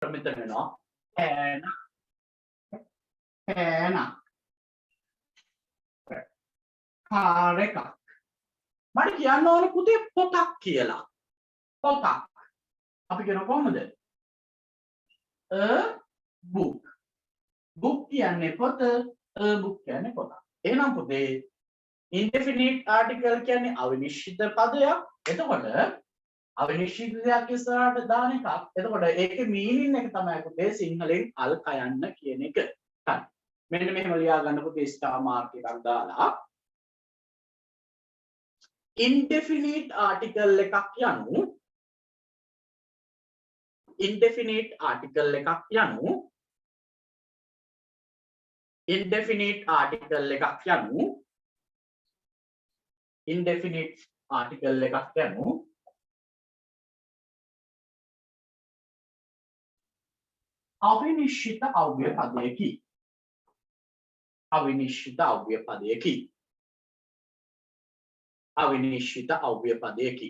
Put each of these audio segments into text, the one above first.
මෙතන වෙනවා කෑන කෑන කාර් එකක් මට කියන්න ඕන පුතේ පොතක් කියලා පොතක් අපි කියන කොහොමද a book book කියන්නේ පොත a book කියන්නේ පොත එහෙනම් පුතේ indefinite article කියන්නේ අවිනිශ්චිත පදයක් එතකොට අවිනිශ්චිත දෙයක් ඉස්සරහට දාන එකක් එතකොට ඒකේ මීනින් එක තමයි පුතේ සිංහලෙන් අල් කයන්න කියන එක හරි මෙන්න මෙහෙම ලියා ගන්න පුතේ ස්ටාර් මාර්ක් එකක් දාලා indefinite article එකක් යනු indefinite article එකක් යනු indefinite article එකක් යනු indefinite article එකක් යනු අවිනිශ්චිත අව්‍යය පදයකි අවිනිශ්චිත අව්‍යය පදයකි අවිනිශ්චිත අව්‍යය පදයකි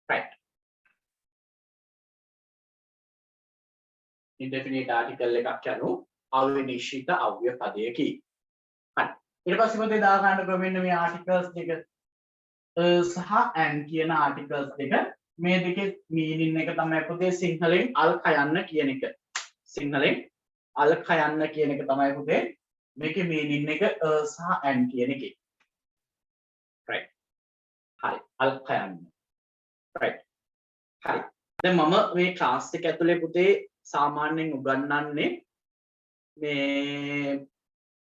right indefinite article එකක් යනු අවිනිශ්චිත අව්‍යය පදයකි හරි ඊට පස්සේ මොකද දා ගන්නකො මෙන්න මේ articles දෙක සහ and කියන articles දෙක මේ දෙකේ meaning එක තමයි පුතේ සිංහලෙන් අල් කයන්න කියන එක සිංහලෙන් අල් කයන්න කියන එක තමයි පුතේ මේකේ meaning එක සහ and කියන එකේ right හරි අල් කයන්න right හරි දැන් මම මේ class එක ඇතුලේ පුතේ සාමාන්‍යයෙන් උගන්වන්නේ මේ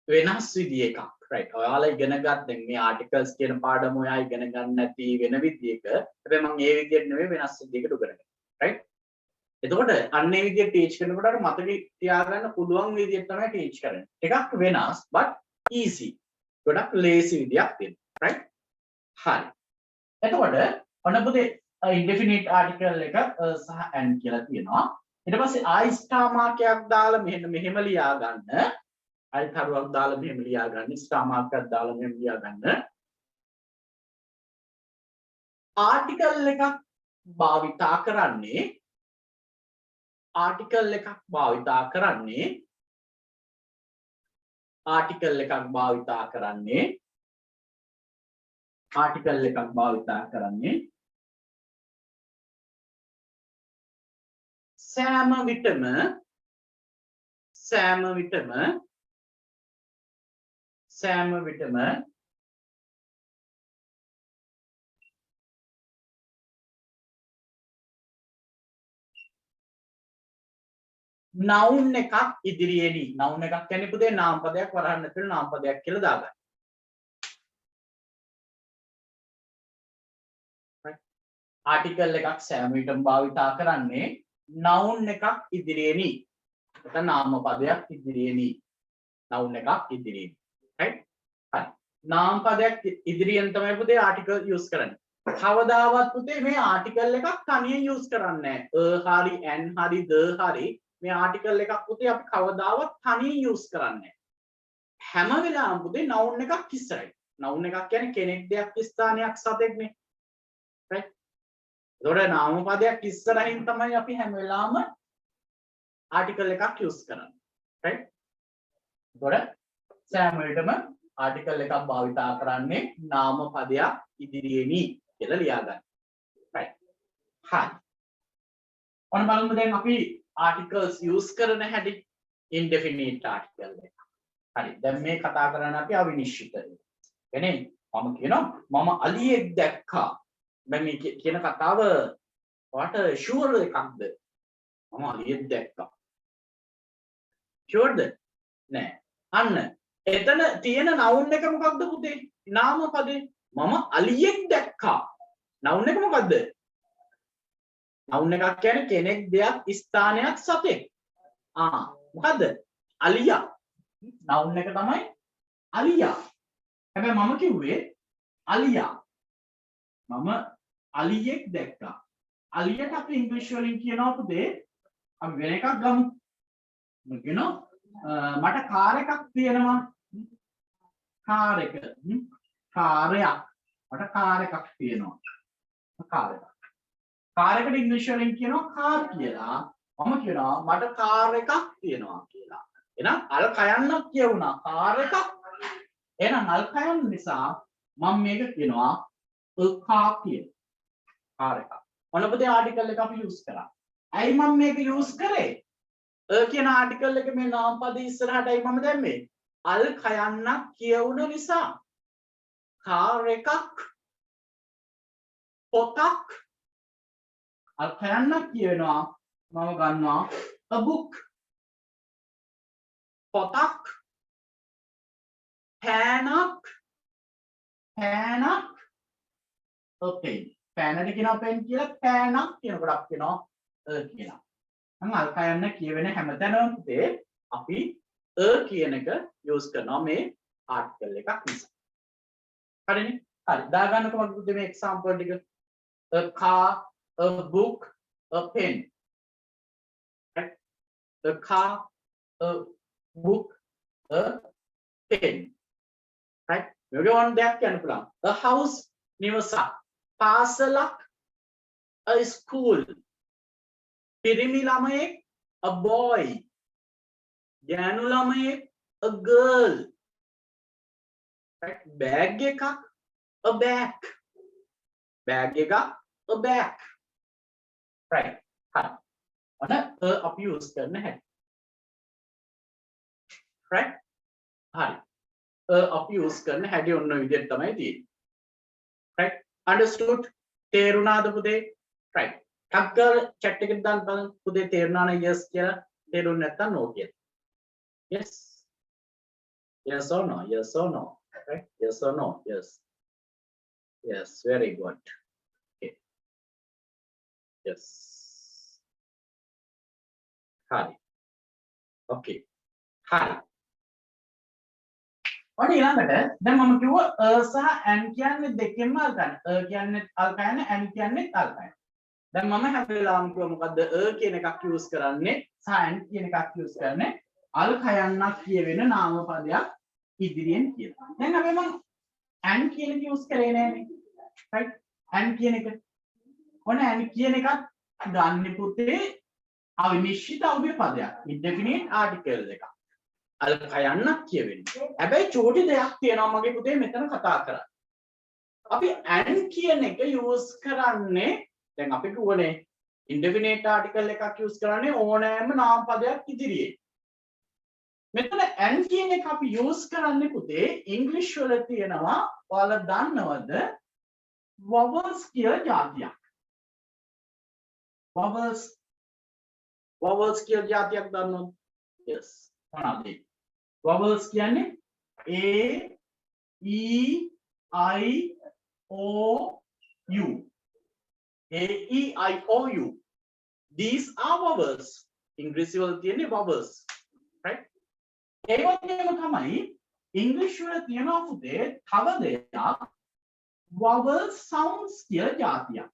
වෙනස් විදිය එකක් right ඔයාලා ඉගෙන ගන්න දැන් මේ articles කියන පාඩම ඔයා ඉගෙන ගන්න නැති වෙන විදියක හැබැයි මම ඒ විදියට නෙවෙයි වෙනස් විදියකට උගන්වන්නේ right එතකොට අන්නේ විදියට ටීච් කරනකොට අර මතකෙ තියාගන්න පුළුවන් විදියට තමයි ටීච් කරන්නේ ටිකක් වෙනස් but easy ගොඩක් lazy විදියක් තියෙනවා right හරි එතකොට ඔන්න පුතේ indefinite article එක සහ and කියලා තියෙනවා ඊට පස්සේ I star මාර්කයක් දාලා මෙහෙම ලියා ගන්න I කරුවක් දාලා මෙහෙම ලියා ගන්න star මාර්කයක් දාලා මෙහෙම ලියා ගන්න article එකක් භාවිතා කරන්නේ article එකක් භාවිතා කරන්නේ article එකක් භාවිතා කරන්නේ article එකක් භාවිතා කරන්නේ සෑම විටම noun එකක් ඉදිරියේදී noun එකක් කියන්නේ පුතේ නාම පදයක් වරහන් ඇතුළේ නාම පදයක් කියලා දාගන්න. article එකක් සෑම විටම භාවිතා කරන්නේ noun එකක් ඉදිරියේදී. නැත්නම් නාම පදයක් ඉදිරියේදී. noun එකක් ඉදිරියේදී. right? හරි. නාම පදයක් ඉදිරියෙන් තමයි පුතේ article use කරන්නේ. කවදාවත් පුතේ මේ article එකක් තනියෙන් use කරන්නේ නැහැ. හරි an හරි the හරි මේ ආටිකල් එකක් පුතේ අපි කවදාවත් තනියෙන් යූස් කරන්නේ හැම වෙලාවෙම පුතේ noun එකක් ඉස්සරයි noun එකක් කියන්නේ කෙනෙක් දෙයක් ස්ථානයක් සතෙක්නේ right ඒතකොට නාම පදයක් ඉස්සරහින් තමයි අපි හැම වෙලාවෙම ආටිකල් එකක් යූස් කරන්නේ right ඒතකොට සෑම වෙලටම ආටිකල් එකක් භාවිතා කරන්නේ නාම පදයක් ඉදිරියේනි කියලා ලියා ගන්න right හරි ඔන්න බලමු දැන් අපි articles use කරන හැටි indefinite article එක. හරි. දැන් මේ කතා කරන්නේ අපි අවිනිශ්චිත. එනේ මම කියනවා මම අලියෙක් දැක්කා. මම මේ කියන කතාව ඔයාට sure එකක්ද? මම අලියෙක් දැක්කා. sure ද? නෑ. අන්න එතන තියෙන noun එක මොකක්ද පුතේ? නාම පදේ. මම අලියෙක් දැක්කා. noun එක මොකක්ද? noun එකක් කියන්නේ කෙනෙක් දෙයක් ස්ථානයක් සතෙක් මොකද්ද අලියා noun එක තමයි අලියා හැබැයි මම කිව්වේ අලියා මම අලියෙක් දැක්කා අලියට අපි ඉංග්‍රීසි වලින් කියනවා පුතේ අපි වෙන එකක් ගමු මම කියනවා මට කාර් එකක් තියෙනවා කාර් එක කාර්යයක්. මට කාර් එකක් තියෙනවා. කාර් එකක්. කාර් එකට ඉංග්‍රීසි වලින් කියනවා කාර් කියලා. මම කියනවා මට කාර් එකක් තියෙනවා කියලා. එහෙනම් අල් කයන්නක් කියුණා කාර් එකක්. එහෙනම් අල් කයන්න නිසා මම මේක කියනවා car කියලා. කාර් එකක්. මොන පොතේ ආටිකල් එක අපි යූස් කරා. ඇයි මම මේක යූස් කරේ? කියන ආටිකල් එක මේ නාම පද ඉස්සරහටයි මම දැම්මේ. අල් කයන්නක් කියවුන නිසා. කාර් එකක් පොතක් අල් කයන්නක් කියනවා මම ගන්නවා a book පොතක් පෑනක් okay පෑනට කියනවා පෙන් කියලා පෑනක් කියනකොට අපි කියනවා කියලා. මම අල් කයන්න කියවෙන හැමතැනම පුතේ අපි කියන එක යූස් කරනවා මේ ආටිකල් එකක් නිසා. හරිනේ? හරි. දාගන්නකො මම පුතේ මේ එක්සැම්පල් ටික a car, a book, a pen. Right? A car, a book, a pen. Right? මේක ඕන දෙයක් කියන්න පුළුවන්. A house, නිවසක්. පාසලක්, a school. පිරිමි ළමයෙක්, a boy. ගෑනු ළමයෙක්, a girl. Right? බෑග් එකක්, a bag. බෑග් එකක්, a bag. Right. හරි. ඔන්න අපි යූස් කරන හැටි. Right? හරි. අපි යූස් කරන හැටි ඔන්න ඔය විදිහට තමයි තියෙන්නේ. Right? Understood? තේරුණාද පුතේ? Right. ටක්කර් chat එකට දාන්න බලන්න පුතේ තේරුණා නම් yes කියලා. තේරුන්නේ නැත්නම් no කියලා. Yes. Yes or no? Yes or no? Right? Yes or no? Yes. Yes, very good. Okay. Yes. Hi. Okay. Hi. ඔන්න ඊළඟට දැන් මම කිව්වා සහ and කියන්නේ දෙකෙන්ම අල්කයන්. කියන්නේ අල්කයන් and කියන්නේ අල්කයන්. දැන් මම හැම වෙලාවම කිව්වා මොකද්ද කියන එකක් යූස් කරන්නේ සහ and කියන එකක් යූස් කරන්නේ අල්කයන්ක් කියවෙන නාම පදයක් ඉදිරියෙන් කියලා. දැන් අපි මම and කියන එක යූස් කරේ නෑනේ. right? and කියන එක. ඔන්න and කියන එකත් ගන්න පුතේ අවිනිශ්චිත අව්‍ය පදයක්. indefinite article එකක්. අල් කයන්නක් කියවෙන්නේ. හැබැයි චූටි දෙයක් තියෙනවා මගේ පුතේ මෙතන කතා කරන්නේ. අපි and කියන එක යූස් කරන්නේ දැන් අපි කිව්වනේ indefinite article එකක් යූස් කරන්නේ ඕනෑම නාම පදයක් ඉදිරියේ. මෙතන and කියන එක අපි යූස් කරන්නේ පුතේ ඉංග්‍රීසි වල තියෙනවා ඔයාලා දන්නවද vowels කියලා જાතියක්. vowels කියලා જાතියක් දන්නවද? yes. මොනවද? vowels කියන්නේ a e i o u. a e i o u. These are vowels. ඉංග්‍රීසි වල තියෙන්නේ vowels. right? ඒ වගේම තමයි ඉංග්‍රීසි වල තියෙනවා පුතේ තව දෙයක් vowel sounds කියලා જાතියක්.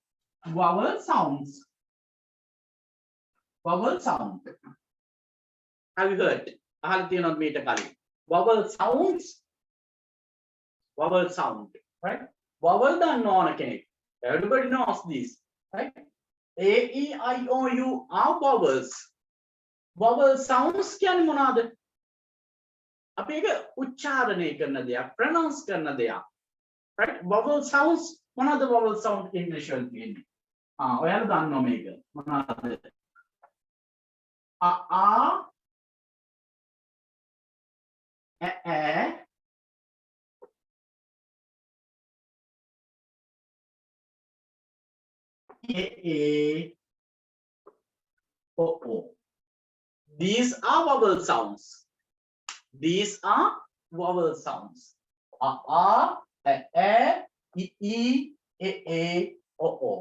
vowel sounds. vowel sound. Have you heard? අහලා තියෙනවද මේට කලින්? vowel sounds. vowel sound. right? vowel දන්න ඕන කෙනෙක්. Everybody knows this. right? a e i o u are vowels. vowel sounds කියන්නේ මොනවාද? අපි ඒක උච්චාරණය කරන දෙයක්, pronounce කරන දෙයක්. right? vowel sounds මොනවාද vowel sound ඉංග්‍රීසි වලින් කියන්නේ? ඔයාලා දන්නවා මේක. මොනවාද? a e e o o. These are vowel sounds. These are vowel sounds. A e i e o o.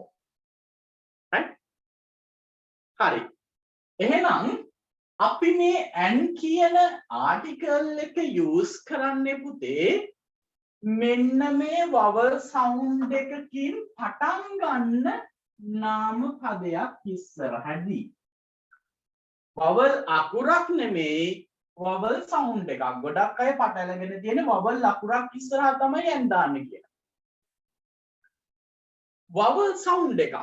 right? හරි. එහෙනම් අපි මේ and කියන article එක use කරන්නේ පුතේ මෙන්න මේ vowel sound එකකින් පටන් ගන්න නාම පදයක් ඉස්සරහදී. vowel අකුරක් නෙමෙයි vowel sound එකක්. ගොඩක් අය පටලගෙන තියෙන vowel ලකුණක් ඉස්සරහා තමයි n දාන්නේ කියලා. vowel sound එකක්.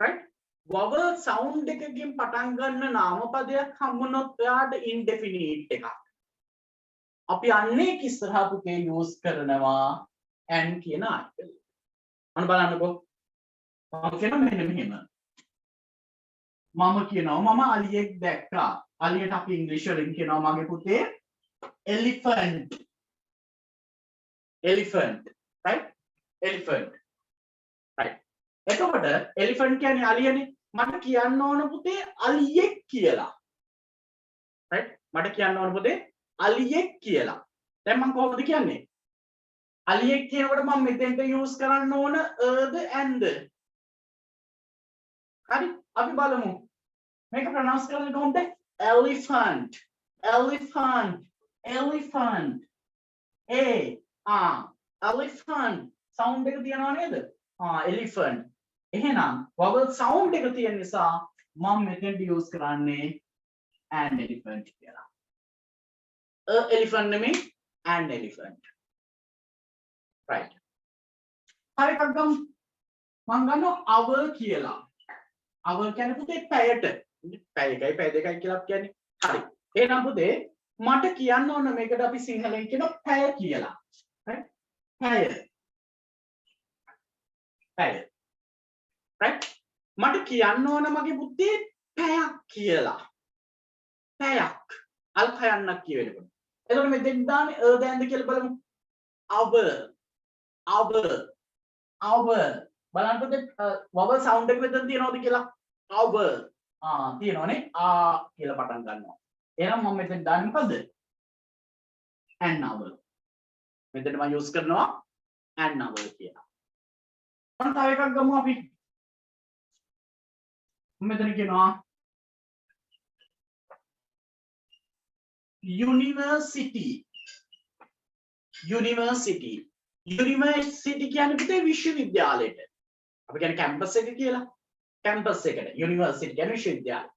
right? vowel sound එකකින් පටන් ගන්න නාමපදයක් හම්බුනොත් එයාට indefinite එකක්. අපි අන්නේ ඉස්සරහා පුතේ use කරනවා n කියන ආර්ටිකල්. අන්න බලන්නකෝ. මම කියනවා මෙන්න මෙහෙම. මම කියනවා මම අලියෙක් දැක්කා. අලියට අපි ඉංග්‍රීසි වලින් කියනවා මගේ පුතේ elephant. elephant. right? elephant. right. එතකොට elephant කියන්නේ අලියනේ. මට කියන්න ඕන පුතේ අලියෙක් කියලා. right? මට කියන්න ඕන පුතේ අලියෙක් කියලා. දැන් මම කොහොමද කියන්නේ? අලියෙක් කියනකොට මම මෙතෙන්ට use කරන්න ඕන the and. හරි? අපි බලමු. මේක pronounce කරන්න කොහොමද? elephant. elephant. elephant. elephant. sound එක තියනවා නේද? elephant. එහෙනම් vowel sound එක තියෙන නිසා මම මෙතෙන්ට use කරන්නේ an elephant කියලා. elephant නෙමෙයි an elephant. right. හරි එකක් ගමු. මම ගන්නවා hour කියලා. hour කියන්නේ පුතේ පැයට. පැය එකයි පැය දෙකයි කියලා කියන්නේ. හරි. එහෙනම් පුතේ මට කියන්න ඕන මේකට අපි සිංහලෙන් කියනවා පැය කියලා. right? පැය. පැය. right? මට කියන්න ඕන මගේ පුතේ පැයක් කියලා. පැයක්. අල්පයන්නක් කියවෙනකොට. එතකොට මෙතෙන් දාන්නේ දැන්ද කියලා බලමු. hour. hour. hour. බලන්න පුතේ vowel sound එක මෙතන තියනවද කියලා? hour. තියෙනවනේ. කියලා පටන් ගන්නවා. එහෙනම් මම මෙතෙන් දාන්නේ මොකද්ද? an hour. මෙතන මම use කරනවා an hour කියලා. මම තව එකක් ගමු අපි. මෙතන කියනවා university. university. university කියන්නේ පුතේ විශ්වවිද්‍යාලයට. අපි කියන්නේ campus එක කියලා. campus එකට university කියන්නේ විශ්වවිද්‍යාලය.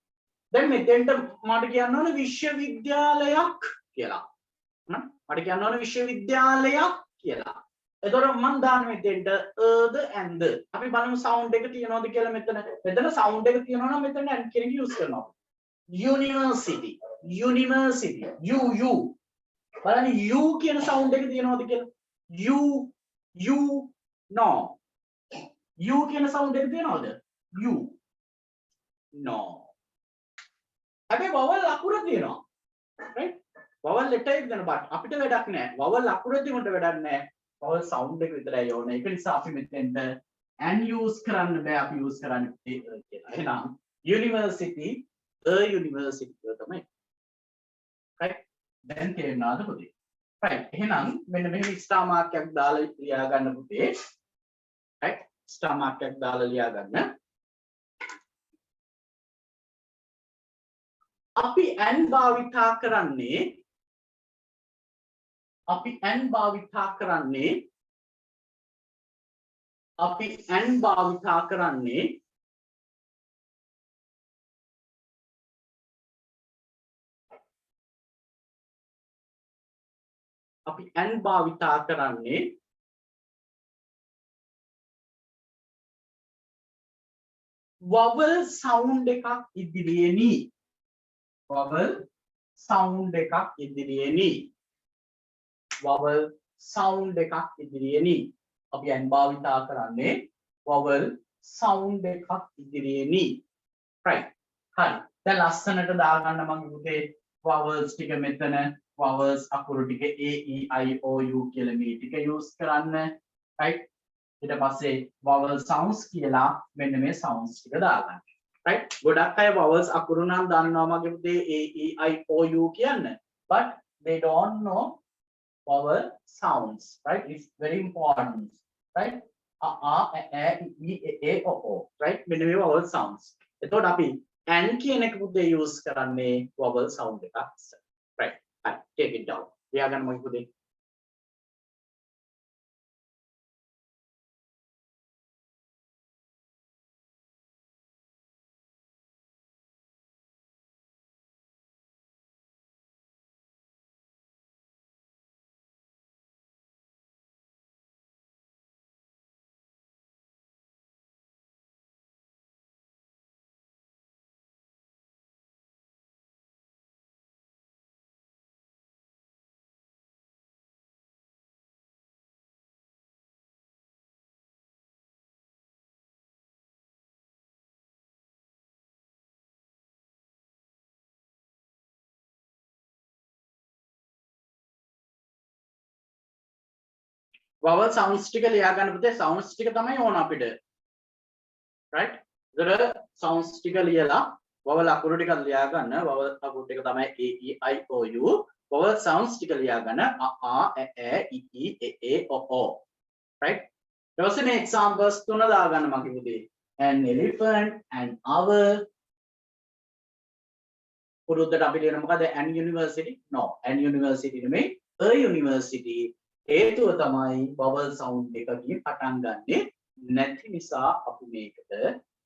දැන් මෙතෙන්ට මට කියන්න ඕන විශ්වවිද්‍යාලයක් කියලා. මට කියන්න ඕන විශ්වවිද්‍යාලයක් කියලා. එතකොට මම දාන්න මෙතෙන්ට the and. අපි බලමු sound එක තියනවද කියලා මෙතන. මෙතන sound එක තියනවා නම් මෙතන and කියන එක use කරනවා. university. university. you. බලන්න you කියන sound එක තියනවද කියලා. you no. you කියන sound එක තියනවද? you no. හැබැයි vowel අකුර තියෙනවා. right? vowel letter එක දෙන but අපිට වැඩක් නැහැ. vowel අකුර තිබුණට වැඩක් නැහැ. vowel sound එක විතරයි ඕනේ. ඒක නිසා අපි මෙතෙන්ට and use කරන්න බෑ. අපි use කරන්නේ කියලා. එහෙනම් university university තමයි. right? දැන් තේරෙනවද පුතේ? right. එහෙනම් මෙන්න මෙහෙම star mark එකක් දාලා ලියා ගන්න පුතේ. right? star mark එකක් දාලා ලියා ගන්න. අපි n භාවිතා කරන්නේ අපි n භාවිතා කරන්නේ අපි n භාවිතා කරන්නේ අපි n භාවිතා කරන්නේ vowel sound එකක් ඉදිරියේනි. vowel sound එකක් ඉදිරියේනි. vowel sound එකක් ඉදිරියේනි. අපි n භාවිතා කරන්නේ vowel sound එකක් ඉදිරියේනි. right. හරි. දැන් ලස්සනට දාගන්න මගේ පුතේ vowels ටික මෙතන vowels අකුරු ටික a e i o u කියලා මේ ටික use කරන්න. right. ඊට පස්සේ vowel sounds කියලා මෙන්න මේ sounds ටික දාගන්න. right. ගොඩක් අය vowels අකුරු නම් දන්නවා මගේ පුතේ a e i o u කියන්න. but they don't know vowel sounds. right. It's very important. right. a e i e o o. right. මෙන්න මේ vowel sounds. එතකොට අපි n කියන එක පුතේ use කරන්නේ vowel sound එකක්. right. take it down. ලියා ගන්න මගේ පුතේ. vowel sounds ටික ලියා ගන්න පුතේ sounds ටික තමයි ඕන අපිට right ඒතර sounds ටික ලියලා vowel අකුරු ටික ලියා ගන්න vowel අකුරු ටික තමයි a e i o u vowel sounds ටික ලියා ගන්න a a ä i e o right ඊට පස්සේ මේ examples තුන දා ගන්න මගේ පුතේ an elephant an owl පුරුද්දට අපි ලියන මොකද an university no an university නෙමෙයි a university හේතුව තමයි vowel sound එකකින් පටන් ගන්නෙ නැති නිසා අපි මේකට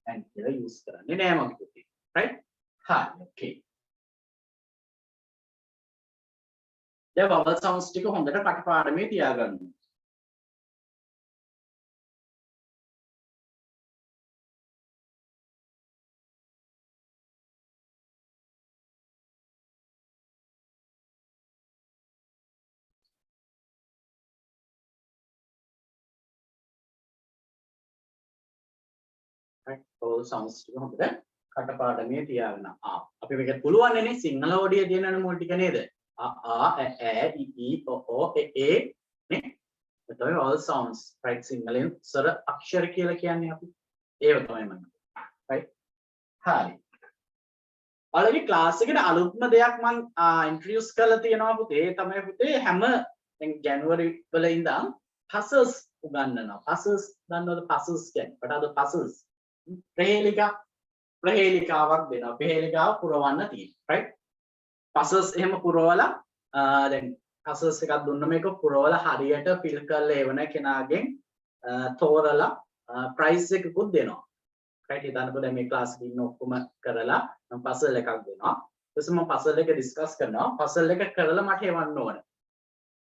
and කියලා use කරන්නේ නෑ මගේ පුතේ right හරි okay දැන් vowel sounds ටික හොඳට කටපාඩමේ තියාගන්න vowel sounds ටික හොඳට කටපාඩමේ තියාගන්න. අපි මේක පුළුවන් නේ සිංහල ඔඩිය දෙනන මුල් ටික නේද? a ä i i o e නේ. එතකොට vowel sounds right සිංහලෙන් ස්වර අක්ෂර කියලා කියන්නේ අපි. ඒව තමයි මම. right? හරි. ඔයාලගේ ක්ලාස් එකට අලුත්ම දෙයක් මම ඉන්ට්‍රොඩියුස් කරලා තියෙනවා පුතේ. ඒ තමයි පුතේ හැම දැන් ජනවාරි වල ඉඳන් puzzles උගන්වනවා. puzzles දන්නවද puzzles කියන්නේ? what are the puzzles? ප්‍රහේලිකාවක් දෙනවා. ප්‍රහේලිකාව පුරවන්න තියෙනවා. right? puzzles එහෙම පුරවලා දැන් puzzles එකක් දුන්නම ඒක පුරවලා හරියට fill කරලා එවන කෙනාගෙන් තෝරලා prize එකකුත් දෙනවා. right? හිතන්නකෝ දැන් මේ ක්ලාස් එකේ ඉන්න ඔක්කොම කරලා මම puzzle එකක් දෙනවා. ඊට පස්සේ මම puzzle එක discuss කරනවා. puzzle එක කරලා මට එවන්න ඕන.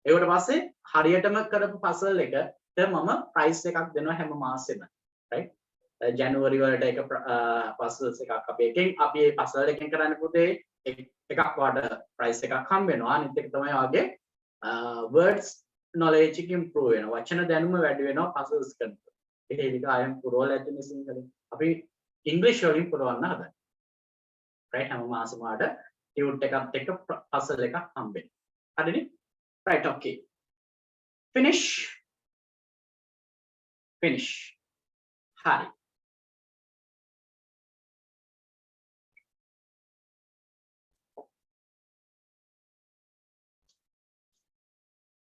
ඒකට පස්සේ හරියටම කරපු puzzle එකට මම prize එකක් දෙනවා හැම මාසෙම. right? ජනවාරි වලට එක puzzles එකක් අපි මේ puzzle එකෙන් කරන්න පුතේ එකක් වාට prize එකක් හම්බ වෙනවා අනිත් එක තමයි වාගේ words knowledge එක improve වෙනවා වචන දැනුම වැඩි වෙනවා puzzles කරනකොට ඒක ආයම් පුරවල ඇතිනේ සිංහලෙන් අපි english වලින් පුරවන්න හදන්නේ right හැම මාසෙම වාට tune එකත් එක්ක puzzle එකක් හම්බ වෙනවා හරිනේ right okay finish හරි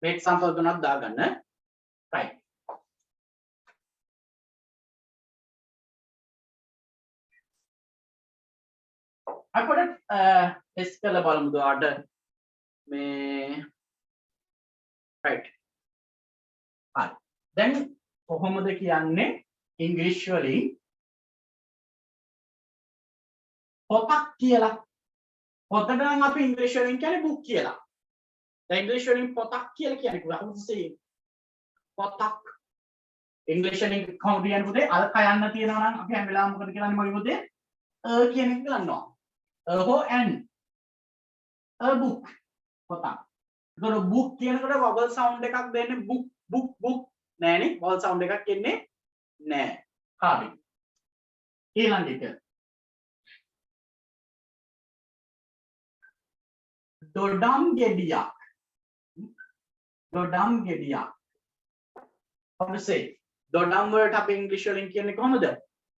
මේ example තුනක් දාගන්න right අපිට test කරලා බලමු දුආට මේ right හරි දැන් කොහොමද කියන්නේ ඉංග්‍රීසි වලින් පොතක් කියලා පොතට නම් අපි ඉංග්‍රීසි වලින් කියන්නේ book කියලා English වලින් පොතක් කියලා කියන්නේ කොහොමද saying පොතක් ඉංග්‍රීසි වලින් කොහොමද කියන්නේ පුතේ අල් කයන්න තියනවා නම් අපි හැම වෙලාවෙම මොකද කියන්නේ මගේ පුතේ කියන එක ගන්නවා හෝ an a book පොතක් ඒතර book කියනකොට vowel sound එකක් දෙන්නේ book නෑනේ vowel sound එකක් එන්නේ නෑ හරි ඊළඟ එක දොඩම් ගෙඩියක් Dodam gediya. How to say? Dodam word up English or in කොහොමද?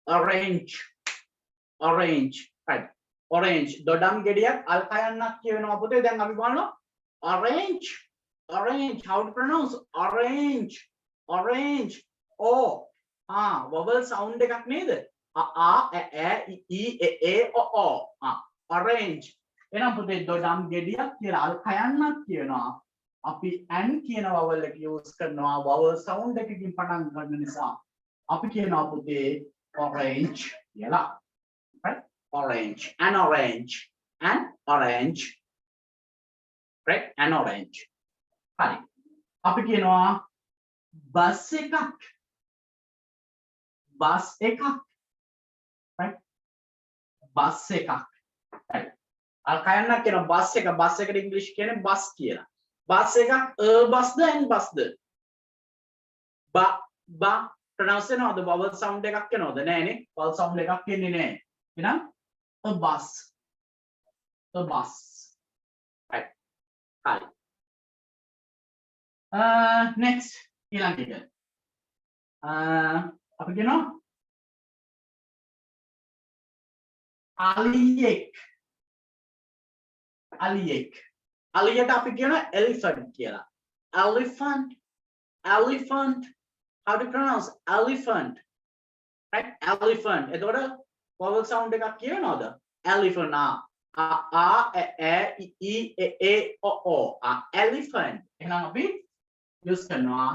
Orange. Right. Orange. Dodam gediya al kayannak කියවෙනවා පුතේ දැන් අපි බලනවා orange. How to pronounce orange? Oh. vowel sound එකක් නේද? a ä i e o orange. එහෙනම් පුතේ dodam gediya කියලා al kayannak කියනවා. අපි an කියන vowel එක use කරනවා vowel sound එකකින් පටන් ගන්න නිසා අපි කියනවා පුතේ orange කියලා right orange an orange right an orange හරි අපි කියනවා bus එකක් right bus එකක් right අර කයන්නක් කියන bus එකට english කියන්නේ bus කියලා bus එකක් busද and busද ba pronounce වෙනවද vowel sound එකක් එනවද නෑනේ vowel sound එකක් එන්නේ නෑ එහෙනම් a bus right හරි next ඊළඟ එක අපි කියනවා අලියෙක් අලියට අපි කියනවා elephant කියලා elephant how to pronounce elephant right elephant එතකොට vowel sound එකක් කියනවද elephant a e i e o elephant එහෙනම් අපි use කරනවා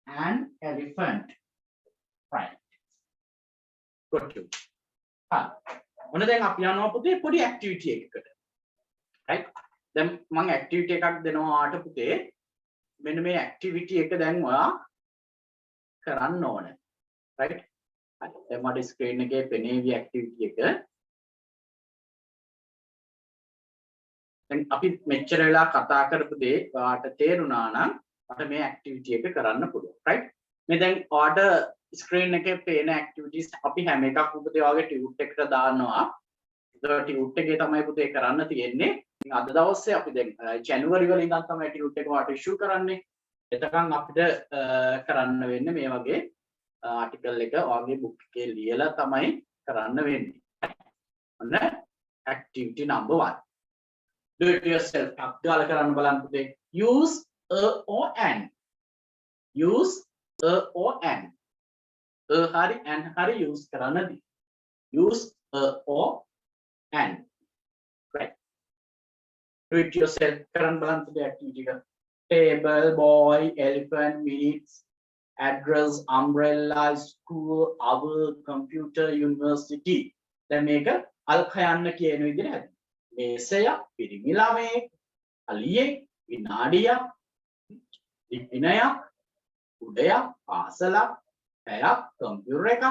an elephant right good to ඔන්න දැන් අපි යනවා පුතේ පොඩි activity එකකට right දැන් මම activity එකක් දෙනවා ආට පුතේ මෙන්න මේ activity එක දැන් ඔයා කරන්න ඕනේ right දැන් මට screen එකේ පෙනේවි activity එක දැන් අපි මෙච්චර වෙලා කතා කරපු දේ ඔයාට තේරුණා නම් මට මේ activity එක කරන්න පුළුවන් right මේ දැන් ඔයාට screen එකේ පේන activities අපි හැම එකක් පුතේ ඔයාගේ tute එකට දානවා ඒක tute එකේ තමයි පුතේ කරන්න තියෙන්නේ ඉතින් අද දවසේ අපි දැන් ජනවාරි වල ඉඳන් තමයි tute එක ඔයාට issue කරන්නේ එතකන් අපිට කරන්න වෙන්නේ මේ වගේ article එක ඔයාගේ book එකේ ලියලා තමයි කරන්න වෙන්නේ ඔන්න activity number 1 do it yourself අක්ගාල කරන්න බලන්න පුතේ use a or an use a or an hari and hari use කරන්නදී use a or an right do it yourself කරන්න බලන්න පුතේ activity එක table boy elephant minutes address umbrella school hour computer university දැන් මේක අල්ක යන්න කියන විදිහට හැදෙනවා මේසය පිරිමි ළමයෙක් අලියෙක් විනාඩියක් දිනයක් උදයක් පාසලක් පැයක් කම්පියුටර් එකක්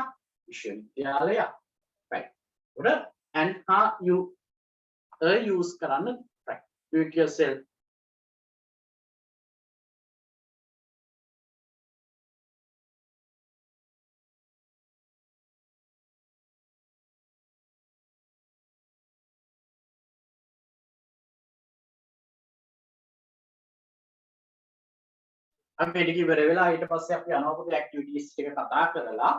විශ්වවිද්‍යාලයක් right උඩ and how you use කරන්න right do it yourself අපි මේක ඉවර වෙලා ඊට පස්සේ අපි යනවා පොඩි ඇක්ටිවිටීස් ටික කතා කරලා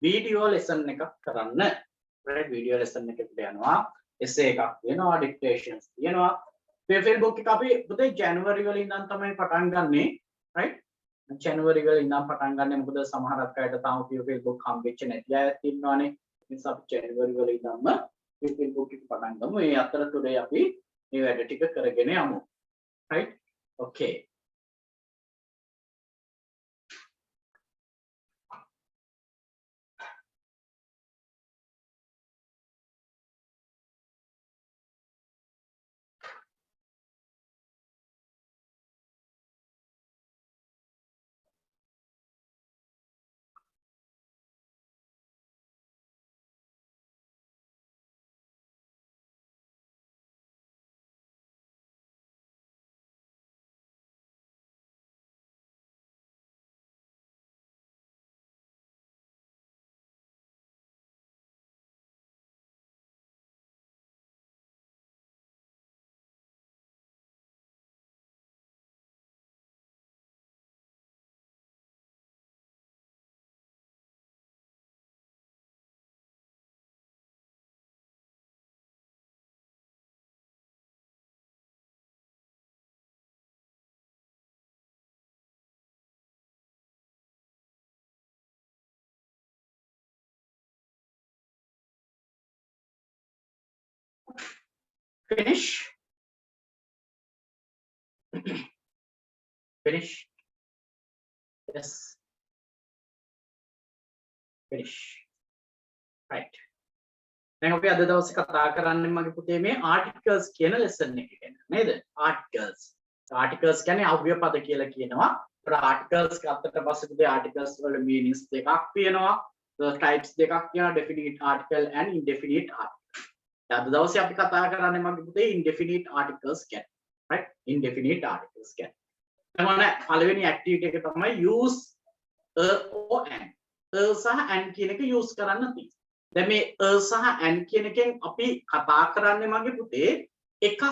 වීඩියෝ ලෙසන් එකක් කරන්න. right වීඩියෝ ලෙසන් එකකට යනවා. essay එකක් වෙනවා, dictations තියෙනවා. මේ Facebook එක අපි පුතේ ජනවාරි වල ඉඳන් තමයි පටන් ගන්නෙ. right ජනවාරි වල ඉඳන් පටන් ගන්නෙ මොකද සමහරක් අයට තාම Facebook හම්බෙච්ච නැති අයත් ඉන්නවනේ. ඒ නිසා අපි ජනවාරි වල ඉඳන්ම Facebook එක පටන් ගමු. මේ අතරතුරේ අපි මේ වැඩ ටික කරගෙන යමු. right okay finish finish yes finish right දැන් අපි අද දවසේ කතා කරන්නේ මගේ පුතේ මේ articles කියන lesson එක ගැන නේද articles කියන්නේ අව්‍ය පද කියලා කියනවා ඒත් articles ගත්තට පස්සේ පුතේ articles වල meanings දෙකක් තියෙනවා types දෙකක් තියෙනවා definite article and indefinite article අද දවසේ අපි කතා කරන්නේ මගේ පුතේ indefinite articles ගැන right indefinite articles ගැන තමන පළවෙනි activity එක තමයි use a or an සහ an කියන එක use කරන්න තියෙනවා දැන් මේ සහ an කියන එකෙන් අපි කතා කරන්නේ මගේ පුතේ එකක්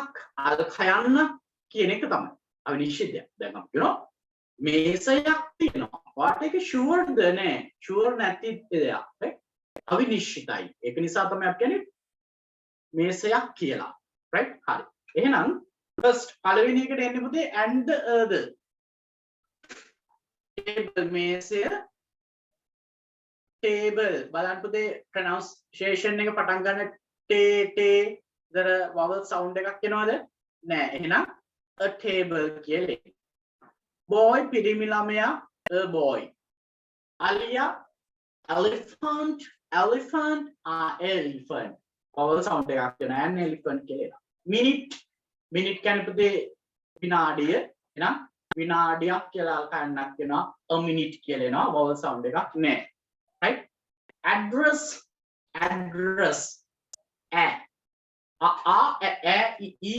අල්ක යන්න කියන එක තමයි අවිනිශ්චිතයක්. දැන් අපි කියනවා මේසයක් තියෙනවා. වාට එක ෂුවර්ද නෑ. ෂුවර් නැති දෙයක්. right? අවිනිශ්චිතයි. ඒක නිසා තමයි අපි කියන්නේ මේසයක් කියලා. right? හරි. එහෙනම් first පළවෙනි එකට එන්නේ පුතේ and the other. table මේසය table බලන්න පුතේ pronunciation එක පටන් ගන්න tේ දර vowel sound එකක් එනවද? නෑ. එහෙනම් a table කියලා. boy පිරිමි ළමයා a boy. අලියා elephant elephant elephant vowel sound එකක් වෙන an elephant කියලා. minute minute කියන්නේ පුතේ විනාඩිය. එහෙනම් විනාඩියක් කියලා කන්නක් වෙනවා a minute කියලා එනවා vowel sound එකක් නෑ. right? address address a e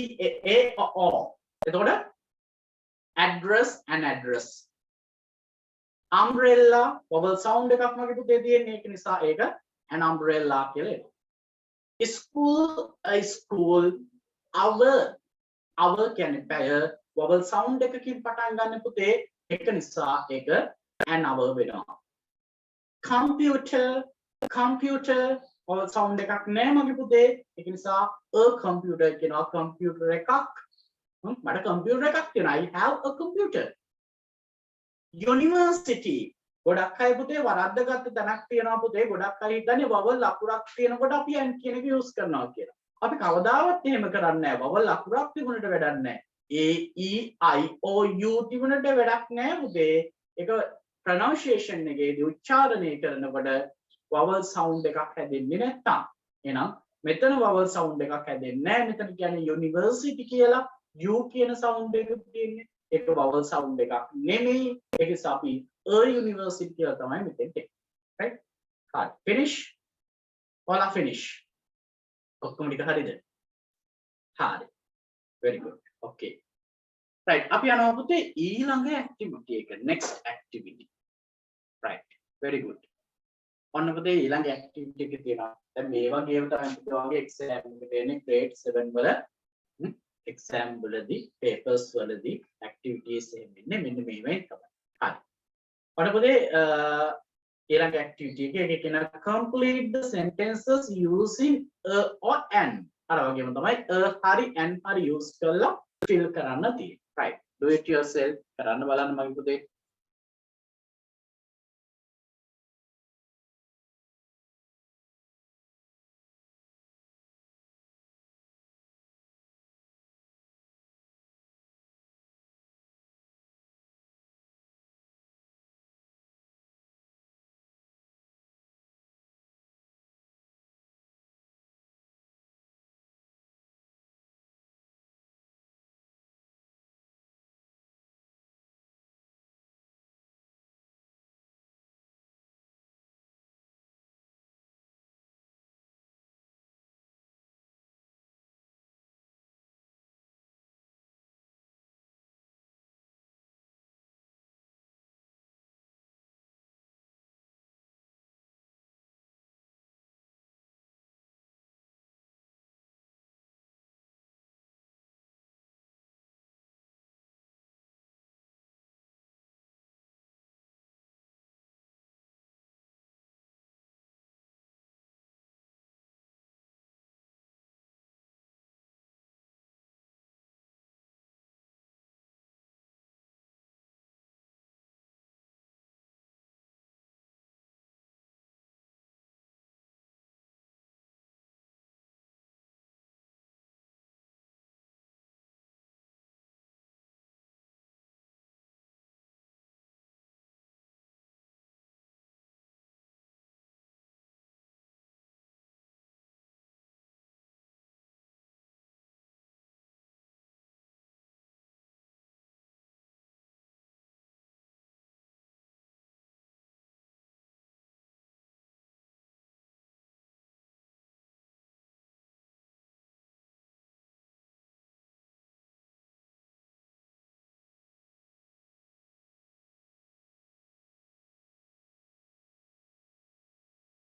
e o එතකොට address and address umbrella vowel sound එකක් වගේ පුතේ තියෙන්නේ ඒක නිසා ඒක an umbrella කියලා එනවා. school a school our කියන්නේ පැය vowel sound එකකින් පටන් ගන්න පුතේ ඒක නිසා ඒක an hour වෙනවා. computer vowel sound එකක් නෑ මගේ පුතේ ඒක නිසා a computer කියනවා computer එකක් මට computer එකක් තියෙනවා I have a computer. university ගොඩක් අය පුතේ වරද්දගත්ත තැනක් තියෙනවා පුතේ ගොඩක් අය හිතන්නේ vowel ලකුණක් තියෙනකොට අපි n කියන එක යූස් කරනවා කියලා. අපි කවදාවත් එහෙම කරන්නේ නැහැ. vowel ලකුණක් තිබුණට වැඩක් නැහැ. a e i o u තිබුණට වැඩක් නැහැ පුතේ. ඒක pronunciation එකේදී උච්චාරණය කරනකොට vowel sound එකක් හැදෙන්නේ නැත්තම්. එහෙනම් මෙතන vowel sound එකක් හැදෙන්නේ නැහැ. මෙතන කියන්නේ university කියලා u කියන sound එක තියෙන්නේ. ඒක vowel sound එකක් නෙමෙයි. ඒක නිසා අපි a university කියලා තමයි මෙතෙන්ට එන්නේ. right? හරි. finish. ඔයාලා finish. ඔක්කොම ටික හරිද? හරි. very good. okay. right. අපි යනවා පුතේ ඊළඟ activity එක. next activity. right. very good. ඔන්න පුතේ ඊළඟ activity එක තියෙනවා. දැන් මේ වගේම තමයි පුතේ වගේ exam එකට එන්නේ grade 7 වල exam වලදී papers වලදී activities එහෙම ඉන්නේ මෙන්න මේ වෙයි තමයි. හරි. ඔන්න පුතේ ඊළඟ activity එකේ කියන complete the sentences using a or an. අර වගේම තමයි a හරි an හරි use කරලා fill කරන්න තියෙන්නේ. right. do it yourself කරන්න බලන්න මගේ පුතේ.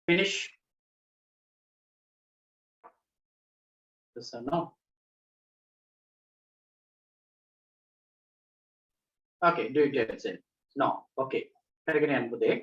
finish. yes or no? Okay, do it yourself. No. Okay. කරගෙන යන්න පුතේ.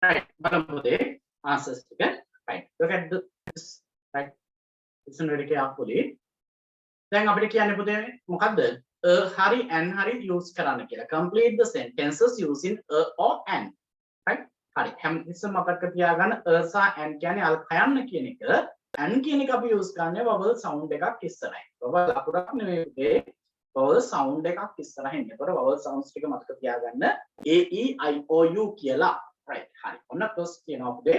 Right. බලමු පුතේ answers ටික. Right. Look at this. Right. Listen very carefully. දැන් අපිට කියන්නේ පුතේ මොකද්ද? හරි and හරි use කරන්න කියලා. Complete the sentences using a or an. Right? හරි. හැමතිස්සෙම මතක තියාගන්න සහ and කියන්නේ අල් කයන්න කියන එක. and කියන එක අපි use කරන්නේ vowel sound එකක් ඉස්සරහින්. vowel අකුරක් නෙවෙයි පුතේ. vowel sound එකක් ඉස්සරහින්. ඒතකොට vowel sounds ටික මතක තියාගන්න a e i o u කියලා. Right. හරි. ඔන්න first කියනවා පුතේ.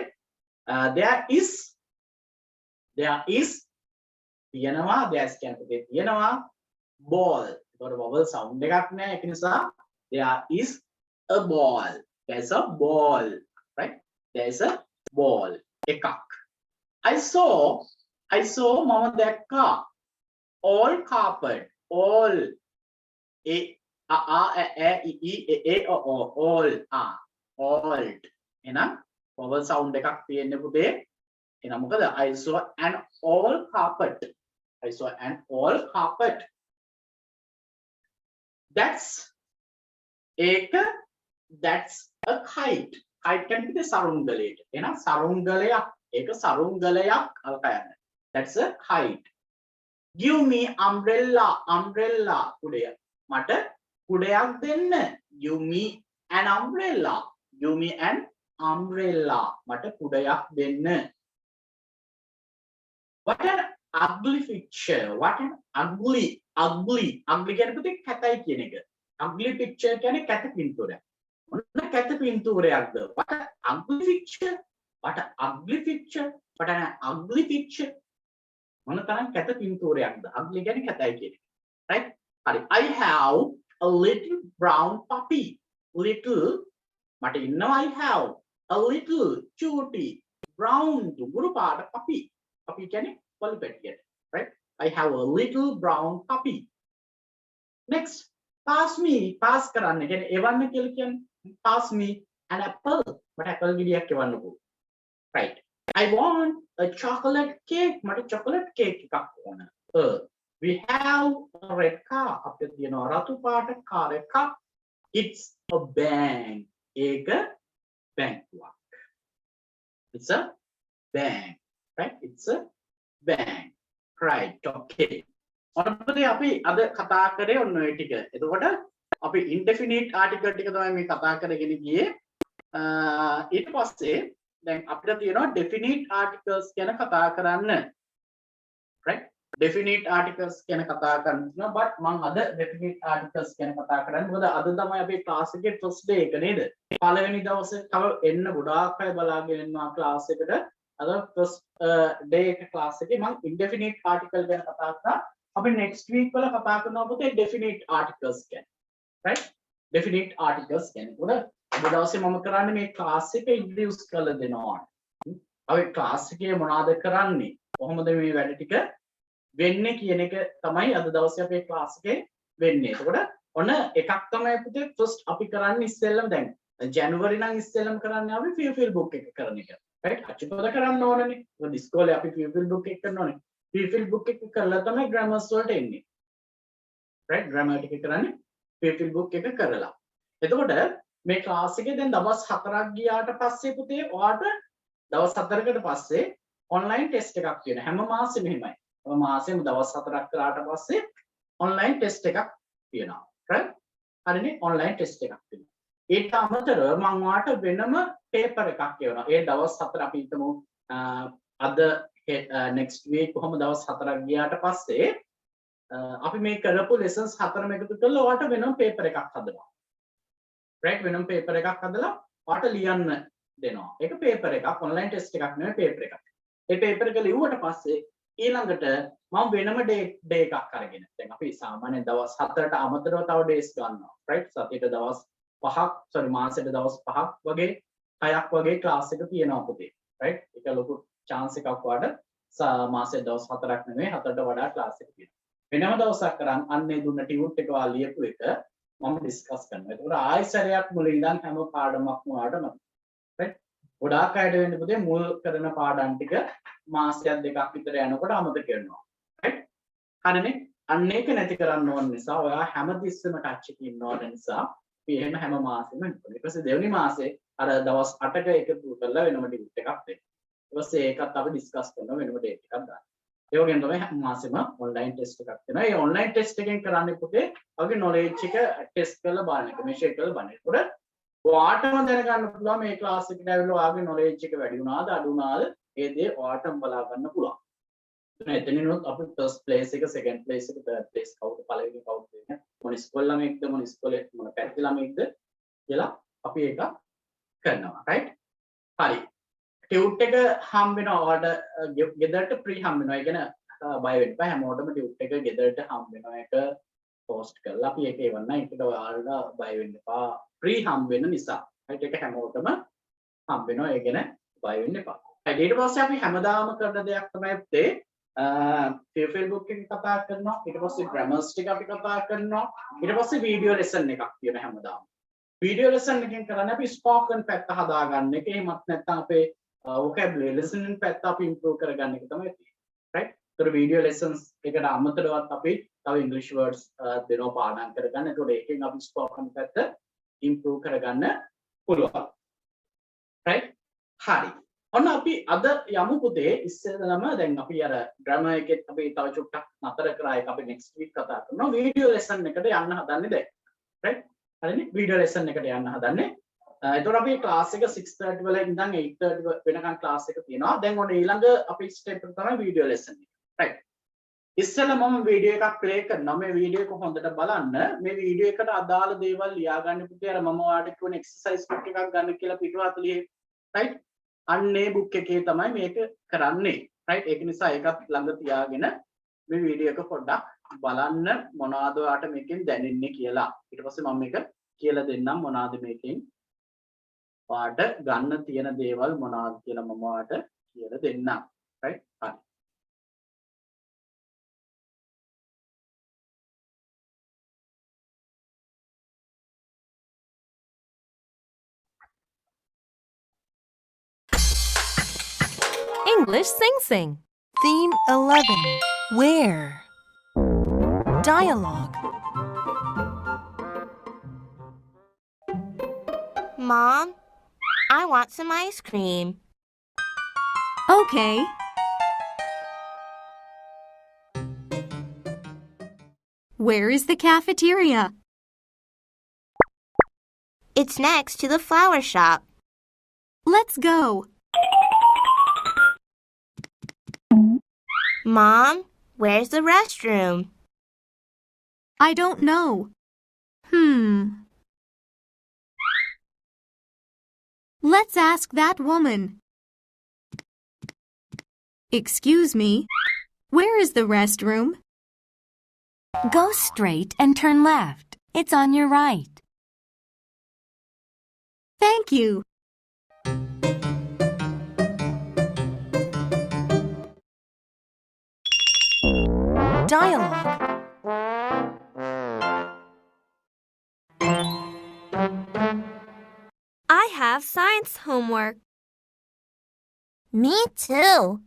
There is තියෙනවා there's කියන්නේ පුතේ තියෙනවා ball. ඒතකොට vowel sound එකක් නෑ. ඒක නිසා there is a ball. There's a ball. Right? There's a ball. එකක්. I saw මම දැක්කා all carpet. all a all old එහෙනම් vowel sound එකක් තියෙන්නේ පුතේ. එහෙනම් මොකද I saw an all carpet. I saw an all carpet. That's a kite. Kite කියන්නේ සරුංගලයට. එහෙනම් සරුංගලයක්. ඒක සරුංගලයක් අල්කයන්න. That's a kite. Give me umbrella. umbrella කුඩය. මට කුඩයක් දෙන්න. Give me an umbrella. Give me an umbrella. මට කුඩයක් දෙන්න. What an ugly picture. What an ugly කියන්නේ පුතේ කැතයි කියන එක. ugly picture කියන්නේ කැත පින්තූරයක්. මොන කැත පින්තූරයක්ද? What an ugly picture. What an ugly picture. What an ugly picture. මොන තරම් කැත පින්තූරයක්ද? ugly කියන්නේ කැතයි කියන එක. Right? හරි. I have a little brown puppy. little මට ඉන්නවා I have a little චූටි brown දුඹුරු පාට puppy. puppy කියන්නේ පොළු පැටියට. Right? I have a little brown puppy. Next, pass me. pass කරන්න කියන්නේ එවන්න කියලා කියන්නේ. pass me an apple. මට apple ගෙඩියක් එවන්නකෝ. Right? I want a chocolate cake. මට chocolate cake එකක් ඕන. We have a red car. අපිට තියෙනවා රතු පාට car එකක්. It's a bank. ඒක බැංකුවක්. It's a bank. Right? It's a bank. Right. Okay. ඔන්නපොතේ අපි අද කතා කරේ ඔන්න ඔය ටික. එතකොට අපි indefinite article ටික තමයි මේ කතා කරගෙන ගියේ. ඊට පස්සේ දැන් අපිට තියෙනවා definite articles ගැන කතා කරන්න. Right? definite articles ගැන කතා කරනවා but මම අද definite articles ගැන කතා කරන්නේ මොකද අද තමයි අපේ class එකේ first day එක නේද? පළවෙනි දවසේ තව එන්න ගොඩාක් අය බලාගෙන ඉන්නවා class එකට. අද first day එක class එකේ මම indefinite article ගැන කතා කරා. අපි next week වල කතා කරනවා පුතේ definite articles ගැන. right? definite articles ගැන. උඩ අද දවසේ මම කරන්නේ මේ class එක introduce කරලා දෙනවා. අපි class එකේ මොනවද කරන්නේ? කොහොමද මේ වැඩ ටික වෙන්නේ කියන එක තමයි අද දවසේ අපේ class එකේ වෙන්නේ. එතකොට ඔන්න එකක් තමයි පුතේ first අපි කරන්නේ ඉස්සෙල්ලම දැන් ජනවරි නම් ඉස්සෙල්ලම කරන්නේ අපි field book එක කරන එක. right? අච්චුපද කරන්න ඕනනේ. මොකද ඉස්කෝලේ අපි field book එක කරනෝනේ. field book එක කරලා තමයි grammars වලට එන්නේ. right? grammar ටික කරන්නේ field book එක කරලා. එතකොට මේ class එකේ දැන් දවස් 4ක් ගියාට පස්සේ පුතේ ඔයාට දවස් 4කට පස්සේ online test එකක් තියෙනවා. හැම මාසෙම මෙහෙමයි. හැම මාසෙම දවස් 4ක් කරාට පස්සේ online test එකක් තියෙනවා. right? හරිනේ online test එකක් තියෙනවා. ඊට අමතරව මම ඔයාට වෙනම paper එකක් කියවනවා. ඒ දවස් 4 අපි හිතමු අද next week කොහොම දවස් 4ක් ගියාට පස්සේ අපි මේ කරපු lessons 4ම එකතු කරලා ඔයාට වෙනම paper එකක් හදනවා. right? වෙනම paper එකක් හදලා ඔයාට ලියන්න දෙනවා. ඒක paper එකක් online test එකක් නෙවෙයි paper එකක්. ඒ paper එක ලිව්වට පස්සේ ඊළඟට මම වෙනම day එකක් අරගෙන දැන් අපි සාමාන්‍යයෙන් දවස් 4ට අමතරව තව days ගන්නවා. right? සතියට දවස් 5ක් මාසෙට දවස් 5ක් වගේ 6ක් වගේ class එක තියෙනවා පුතේ. right? ඒක ලොකු chance එකක් වඩා මාසෙට දවස් 4ක් නෙමෙයි 4ට වඩා class එක තියෙනවා. වෙනම දවසක් කරන් අන්නේ දුන්න ටියුට් එක වා ලියපු එක මම ඩිස්කස් කරනවා. ඒකට ආයෙසරයක් මුලින් ඉඳන් හැම පාඩමක්ම ඔයාලට මතක. right? ගොඩාක් අයට වෙන්නේ පුතේ මුල් කරන පාඩම් ටික මාසයක් දෙකක් විතර යනකොට අමතක වෙනවා. right? හරිනේ? අන්න ඒක නැති කරන්න ඕන නිසා ඔයා හැමතිස්සෙම ටච් එකේ ඉන්න ඕන නිසා අපි එහෙම හැම මාසෙම ඉන්නවා. ඊට පස්සේ දෙවෙනි මාසේ අර දවස් 8ක එකතු කරලා වෙනම ටියුට් එකක් දෙන්න. ඊට පස්සේ ඒකත් අපි ඩිස්කස් කරනවා වෙනම ඩේට් එකක් දාන්න. ඒ වගේම තමයි හැම මාසෙම ඔන්ලයින් ටෙස්ට් එකක් දෙනවා. ඒ ඔන්ලයින් ටෙස්ට් එකෙන් කරන්නේ පුතේ ඔයගේ knowledge එක ටෙස්ට් කරලා බලන එක, මෙෂර් කරලා බලන එක. ඒකට ඔයාටම දැනගන්න පුළුවන් මේ ක්ලාස් එකට ඇවිල්ලා ඔයාගේ knowledge එක වැඩි වුණාද අඩු වුණාද ඒ දේ ඔයාටම බලා ගන්න පුළුවන්. එතනිනුත් අපි first place එක second place එක third place කවුද පළවෙනි කවුද වෙන්නේ මොන ඉස්කෝල ළමෙක්ද මොන ඉස්කෝලේ මොන පැති ළමෙක්ද කියලා අපි ඒක කරනවා. right? හරි. ටියුට් එක හම් වෙනවා ඔයාලට ගෙදරට free හම් වෙනවා. ඒ කියන්නේ බය වෙන්න එපා. හැමෝටම ටියුට් එක ගෙදරට හම් වෙනවා. ඒක post කරලා අපි ඒක එවන්න. ඒකට ඔයාලට බය වෙන්න එපා. free හම් වෙන නිසා. right? ඒක හැමෝටම හම් වෙනවා. ඒ ගැන බය වෙන්න එපා. ඊට පස්සේ අපි හැමදාම කරන දෙයක් තමයි පුතේ field book එක කතා කරනවා. ඊට පස්සේ grammars ටික අපි කතා කරනවා. ඊට පස්සේ video lesson එකක් තියෙනවා හැමදාම. video lesson එකෙන් කරන්නේ අපි spoken පැත්ත හදාගන්න එක. එහෙමත් නැත්නම් අපේ vocabulary listening පැත්ත අපි improve කරගන්න එක තමයි තියෙන්නේ. right? ඒතර video lessons එකට අමතරවත් අපි තව english words දෙනවා පාඩම් කරගන්න. ඒතකොට ඒකෙන් අපි spoken පැත්ත improve කරගන්න පුළුවන්. right? හරි. ඔන්න අපි අද යමු පුතේ ඉස්සෙල්ලාම දැන් අපි අර grammar එකෙත් අපි තව චුට්ටක් නතර කරා ඒක අපි next week කතා කරනවා. video lesson එකට යන්න හදන්නේ දැන්. right? හරිනේ? video lesson එකට යන්න හදන්නේ. එතකොට අපි ක්ලාස් එක 6:30 වල ඉඳන් 8:30 වෙනකන් ක්ලාස් එක තියෙනවා. දැන් ඔන්න ඊළඟ අපි ස්ටෙප් එක තමයි වීඩියෝ ලෙසන් එක. right. ඉස්සෙල්ලා මම වීඩියෝ එකක් ප්ලේ කරනවා. මේ වීඩියෝ එක හොඳට බලන්න. මේ වීඩියෝ එකට අදාළ දේවල් ලියා ගන්න පුතේ. අර මම ඔයාලට කියන එක්සර්සයිස් බුක් එකක් ගන්න කියලා පිටු 40. right. අන්නේ බුක් එකේ තමයි මේක කරන්නේ. right. ඒක නිසා ඒකත් ළඟ තියාගෙන මේ වීඩියෝ එක පොඩ්ඩක් බලන්න මොනවද ඔයාලට මේකෙන් දැනෙන්නේ කියලා. ඊට පස්සේ මම මේක කියලා දෙන්නම් මොනවද මේකෙන් ඔයාට ගන්න තියෙන දේවල් මොනවද කියලා මම ඔයාට කියලා දෙන්නම්. right? හරි. English Sing Sing. Theme 11. Where? Dialogue. Mom, I want some ice cream. Okay. Where is the cafeteria? It's next to the flower shop. Let's go. Mom, where's the restroom? I don't know. Let's ask that woman. Excuse me. Where is the restroom? Go straight and turn left. It's on your right. Thank you. Dialogue. I have science homework. Me too.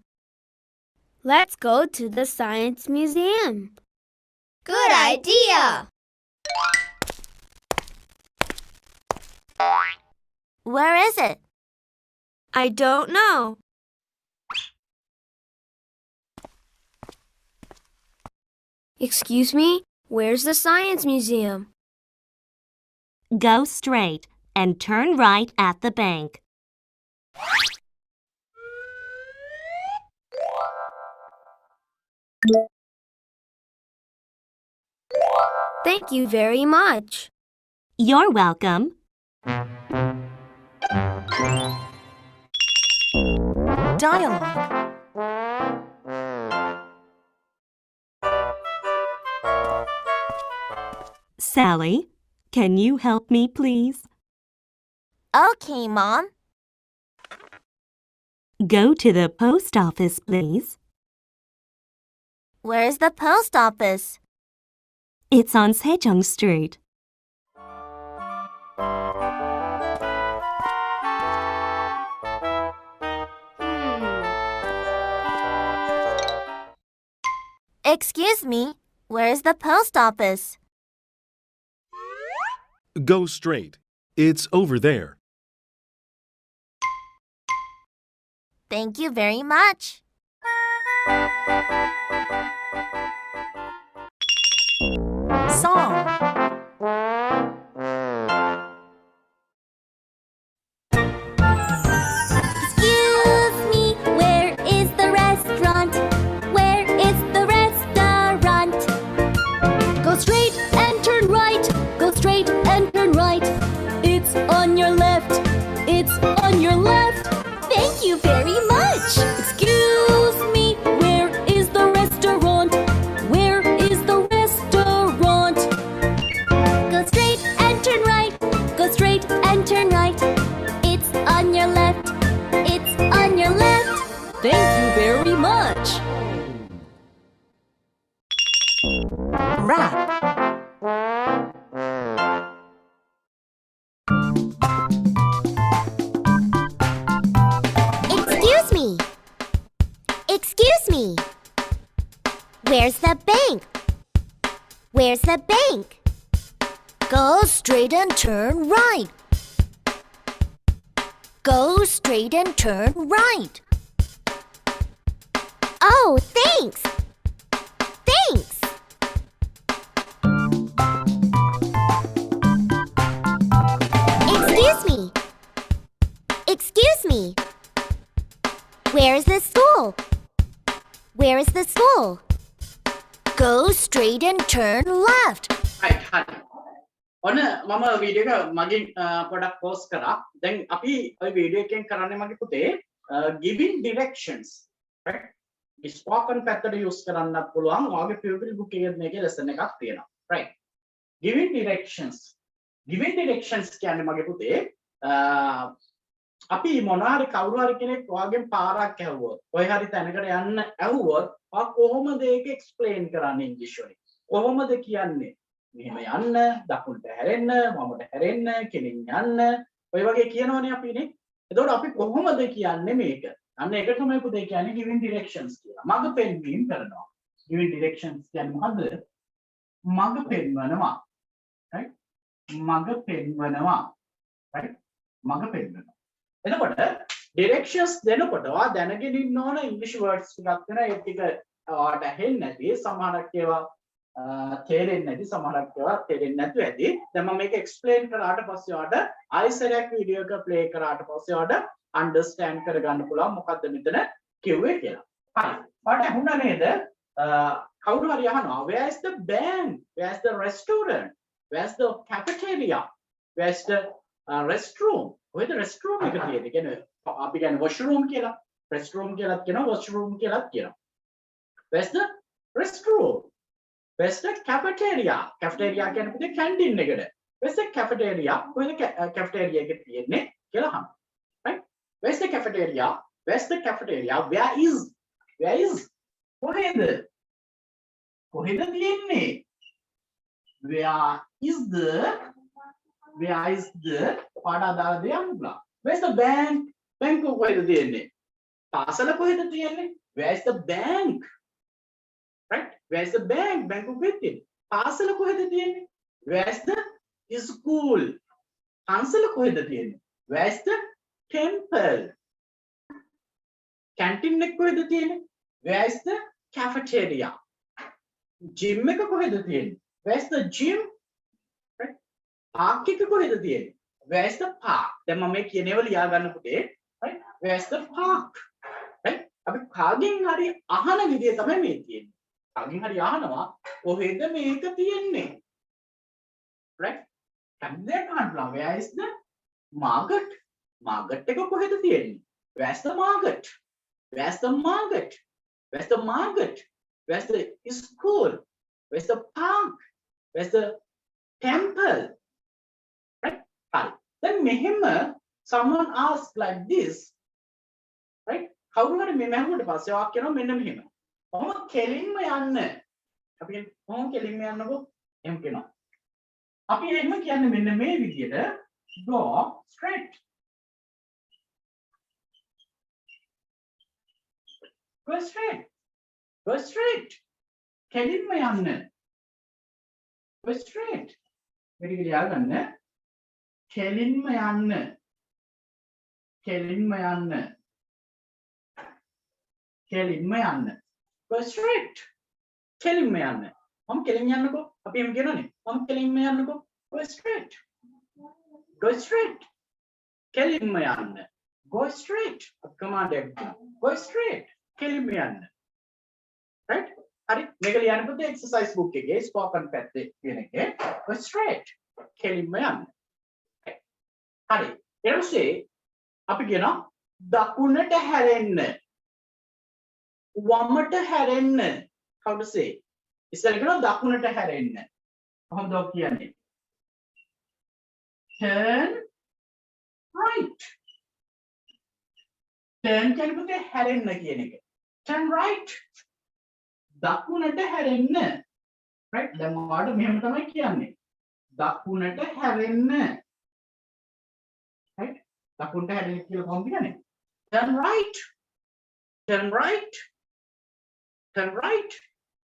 Let's go to the science museum. Good idea. Where is it? I don't know. Excuse me, where's the science museum? Go straight and turn right at the bank. Thank you very much. You're welcome. Dialogue. Sally, can you help me, please? Okay, Mom. Go to the post office, please. Where's the post office? It's on Sejong Street. Excuse me, where's the post office? Go straight. It's over there. Thank you very much. Song. Excuse me, where is the restaurant? Where is the restaurant? Go straight and turn right. Go straight and turn right. It's on your left. It's on your left. Thank you very much. Excuse me, where is the restaurant? Where is the restaurant? Go straight and turn right. Go straight and turn right. It's on your left. It's on your left. Thank you very much. Rap. Excuse me. Excuse me. Where's the bank? Where's the bank? Go straight and turn right. Go straight and turn right. Oh, thanks. Thanks. Excuse me. Excuse me. Where is the school? Where is the school? Go straight and turn left. right හරි. ඔන්න මම video එක මගින් පොඩක් පෝස් කරා. දැන් අපි ওই වීඩියෝ එකෙන් කරන්නේ මගේ පුතේ giving directions. right? spoken පැත්තට use කරන්නත් පුළුවන්. ඔයාගේ pupil book එකේ මේකේ lesson එකක් තියෙනවා. right? giving directions. giving directions කියන්නේ මගේ පුතේ අපි මොනාරි කවුරු හරි කෙනෙක් ඔයාගෙන් පාරක් ඇහුවොත් ඔය හරි තැනකට යන්න ඇහුවොත් ඔයා කොහොමද ඒක explain කරන්නේ ඉංග්‍රීසි වලින් කොහොමද කියන්නේ මෙහෙම යන්න දකුණට හැරෙන්න වමට හැරෙන්න කෙලින් යන්න ඔය වගේ කියනවනේ අපිනේ එතකොට අපි කොහොමද කියන්නේ මේක අන්න ඒක තමයි පුතේ කියන්නේ giving directions කියලා මඟ පෙන්වීම කරනවා giving directions කියන්නේ මොකද්ද මඟ පෙන්වනවා right මඟ පෙන්වනවා right මඟ පෙන්වනවා එතකොට directions දෙනකොට ඔයා දැනගෙන ඉන්න ඕන ඉංග්‍රීසි words ටිකක් වෙන ඒ ටික ඔයාට ඇහෙන්නේ නැති සමහරක් ඒවා තේරෙන්නේ නැති සමහරක් ඒවා තේරෙන්නේ නැතුව ඇති දැන් මම මේක explain කරාට පස්සේ ඔයාට ආයෙසරයක් වීඩියෝ එක play කරාට පස්සේ ඔයාට understand කරගන්න පුළුවන් මොකද්ද මෙතන කිව්වේ කියලා හරි ඔයාට ඇහුණා නේද කවුරු හරි අහනවා where is the bank where is the restaurant where is the cafeteria where is the restroom කොහෙද restroom එක තියෙන්නේ කියන්නේ අපි කියන්නේ washroom කියලා restroom කියලාත් කියනවා washroom කියලාත් කියනවා. Where's the restroom? Where's the cafeteria? Cafeteria කියන්නේ පුතේ canteen එකට. Where's the cafeteria? කොහෙද cafeteria එක තියෙන්නේ කියලා අහනවා. Right? Where's the cafeteria? Where's the cafeteria? Where is කොහෙද? කොහෙද තියෙන්නේ? Where is the පාඩ අදාළ දේ අමුලා. Where's the bank? bank කොහෙද තියෙන්නේ? පාසල කොහෙද තියෙන්නේ? Where's the bank? Right? Where's the bank? bank කොහෙද තියෙන්නේ? පාසල කොහෙද තියෙන්නේ? Where's the school? පන්සල කොහෙද තියෙන්නේ? Where's the temple? canteen එක කොහෙද තියෙන්නේ? Where's the cafeteria? gym එක කොහෙද තියෙන්නේ? Where's the gym? Right? park එක කොහෙද තියෙන්නේ? Where's the park? දැන් මම මේ කියන ඒවා ලියා ගන්න පුතේ. Right? Where's the park? Right? අපි කාගෙන් හරි අහන විදිය තමයි මේ තියෙන්නේ. කාගෙන් හරි අහනවා කොහෙද මේක තියෙන්නේ? Right? කන්දේ ගන්නවා. Where is the market? market එක කොහෙද තියෙන්නේ? Where's the market? Where's the market? Where's the market? Where's the school? Where's the park? Where's the temple? Right? Right. Then මෙහෙම someone asks like this. Right? කවුරු හරි මෙහෙම අහුවට පස්සේ වාක්‍ය කරනවා මෙන්න මෙහෙම. කොහොම කෙලින්ම යන්න. අපි කොහොම කෙලින්ම යන්නකෝ? එහෙම කියනවා. අපි එහෙම කියන්නේ මෙන්න මේ විදියට go straight. Go straight. Go straight. කෙලින්ම යන්න. Go straight. මෙරි කියලා ගන්න. කෙලින්ම යන්න. කෙලින්ම යන්න. කෙලින්ම යන්න. Go straight. කෙලින්ම යන්න. මම කෙලින් යන්නකෝ. අපි එහෙම කියනවනේ. මම කෙලින්ම යන්නකෝ. Go straight. Go straight. කෙලින්ම යන්න. Go straight. command එක. Go straight. කෙලින්ම යන්න. Right? හරි. මේක ලියන්න පුතේ exercise book එකේ spoken පැත්තේ කියන එකේ go straight. කෙලින්ම යන්න. හරි. ඊට පස්සේ අපි කියනවා දකුණට හැරෙන්න. වමට හැරෙන්න. how to say? ඉස්සෙල්ලා කියනවා දකුණට හැරෙන්න. කොහොමද ඔක් කියන්නේ? turn right. turn කියන්නේ පුතේ හැරෙන්න කියන එක. turn right. දකුණට හැරෙන්න. right? දැන් ඔයාලට මෙහෙම තමයි කියන්නේ. දකුණට හැරෙන්න. right? දකුණට හැරෙන්න කියලා කොහොමද කියන්නේ? turn right. turn right. turn right.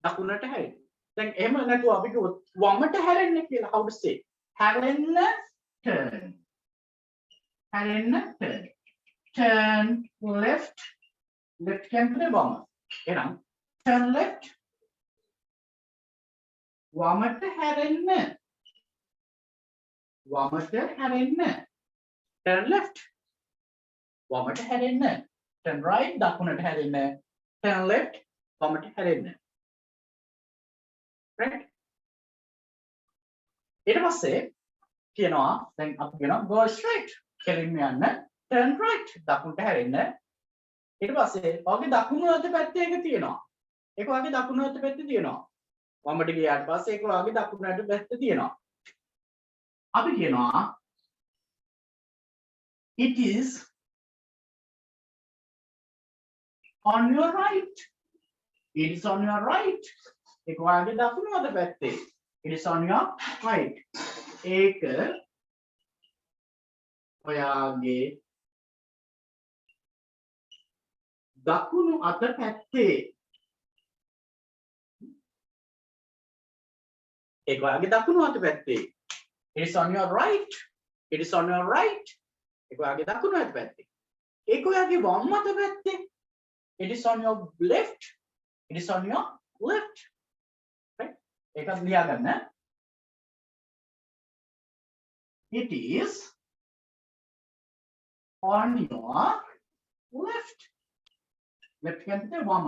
දකුණට හැරෙන්න. දැන් එහෙම නැතුව අපි කිව්වොත් වමට හැරෙන්න කියලා how to say? හැරෙන්න turn. හැරෙන්න turn. turn left. left කියන්නේ වම. එහෙනම් turn left. වමට හැරෙන්න. වමට හැරෙන්න. turn left. වමට හැරෙන්න. turn right. දකුණට හැරෙන්න. turn left. වමට හැරෙන්න. right? ඊට පස්සේ කියනවා දැන් අපි කියනවා go straight. කෙලින්ම යන්න. turn right. දකුණට හැරෙන්න. ඊට පස්සේ ඔයගේ දකුණු අත පැත්තේ එක තියෙනවා. ඒක වගේ දකුණු අත පැත්තේ තියෙනවා. වමට ගියාට පස්සේ ඒක වගේ දකුණු අත පැත්තේ තියෙනවා. අපි කියනවා it is on your right. it is on your right. ඒක වගේ දකුණු අත පැත්තේ. it is on your right. ඒක ඔයාගේ දකුණු අත පැත්තේ. ඒක ඔයාගේ දකුණු අත පැත්තේ. it is on your right. it is on your right. ඒක ඔයාගේ දකුණු අත පැත්තේ. ඒක ඔයාගේ වම් අත පැත්තේ. it is on your left. it is on your left. right? ඒකත් ලියා ගන්න. it is on your left. left කියන්නේ වම.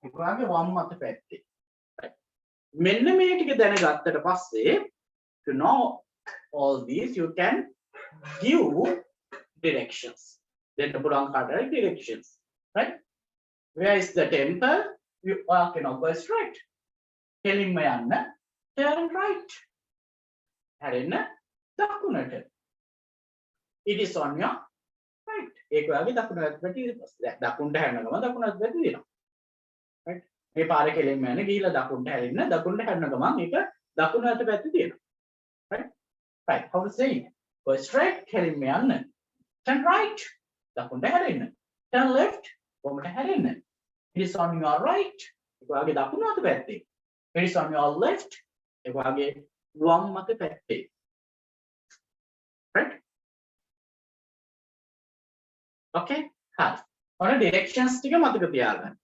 ඒක ඔයාගේ වම් අත පැත්තේ. මෙන්න මේ ටික දැනගත්තට පස්සේ to know all these you can give directions. දෙන්න පුළුවන් කාටද directions, right? Where is the temple? You can go straight. කෙලින්ම යන්න, turn right. හැරෙන්න දකුණට. It is on your right. ඒක ඔයාගේ දකුණ පැත්තට ඉරිපස්සේ. දකුණට හැරෙන ගමන් දකුණ පැත්තට තියෙනවා. right? මේ පාරේ කෙලින්ම යන්න ගිහිල්ලා දකුණට හැරෙන්න, දකුණට හැරෙන ගමන් ඒක දකුණ පැත්තට තියෙනවා. right? Right. How to say it? Go straight, කෙලින්ම යන්න. Turn right. දකුණට හැරෙන්න. Turn left. වමට හැරෙන්න. It is on your right. ඒක ඔයාගේ දකුණ අත පැත්තේ. It is on your left. ඒක ඔයාගේ වම් අත පැත්තේ. right? okay? හරි. ඔන්න directions ටික මතක තියාගන්න.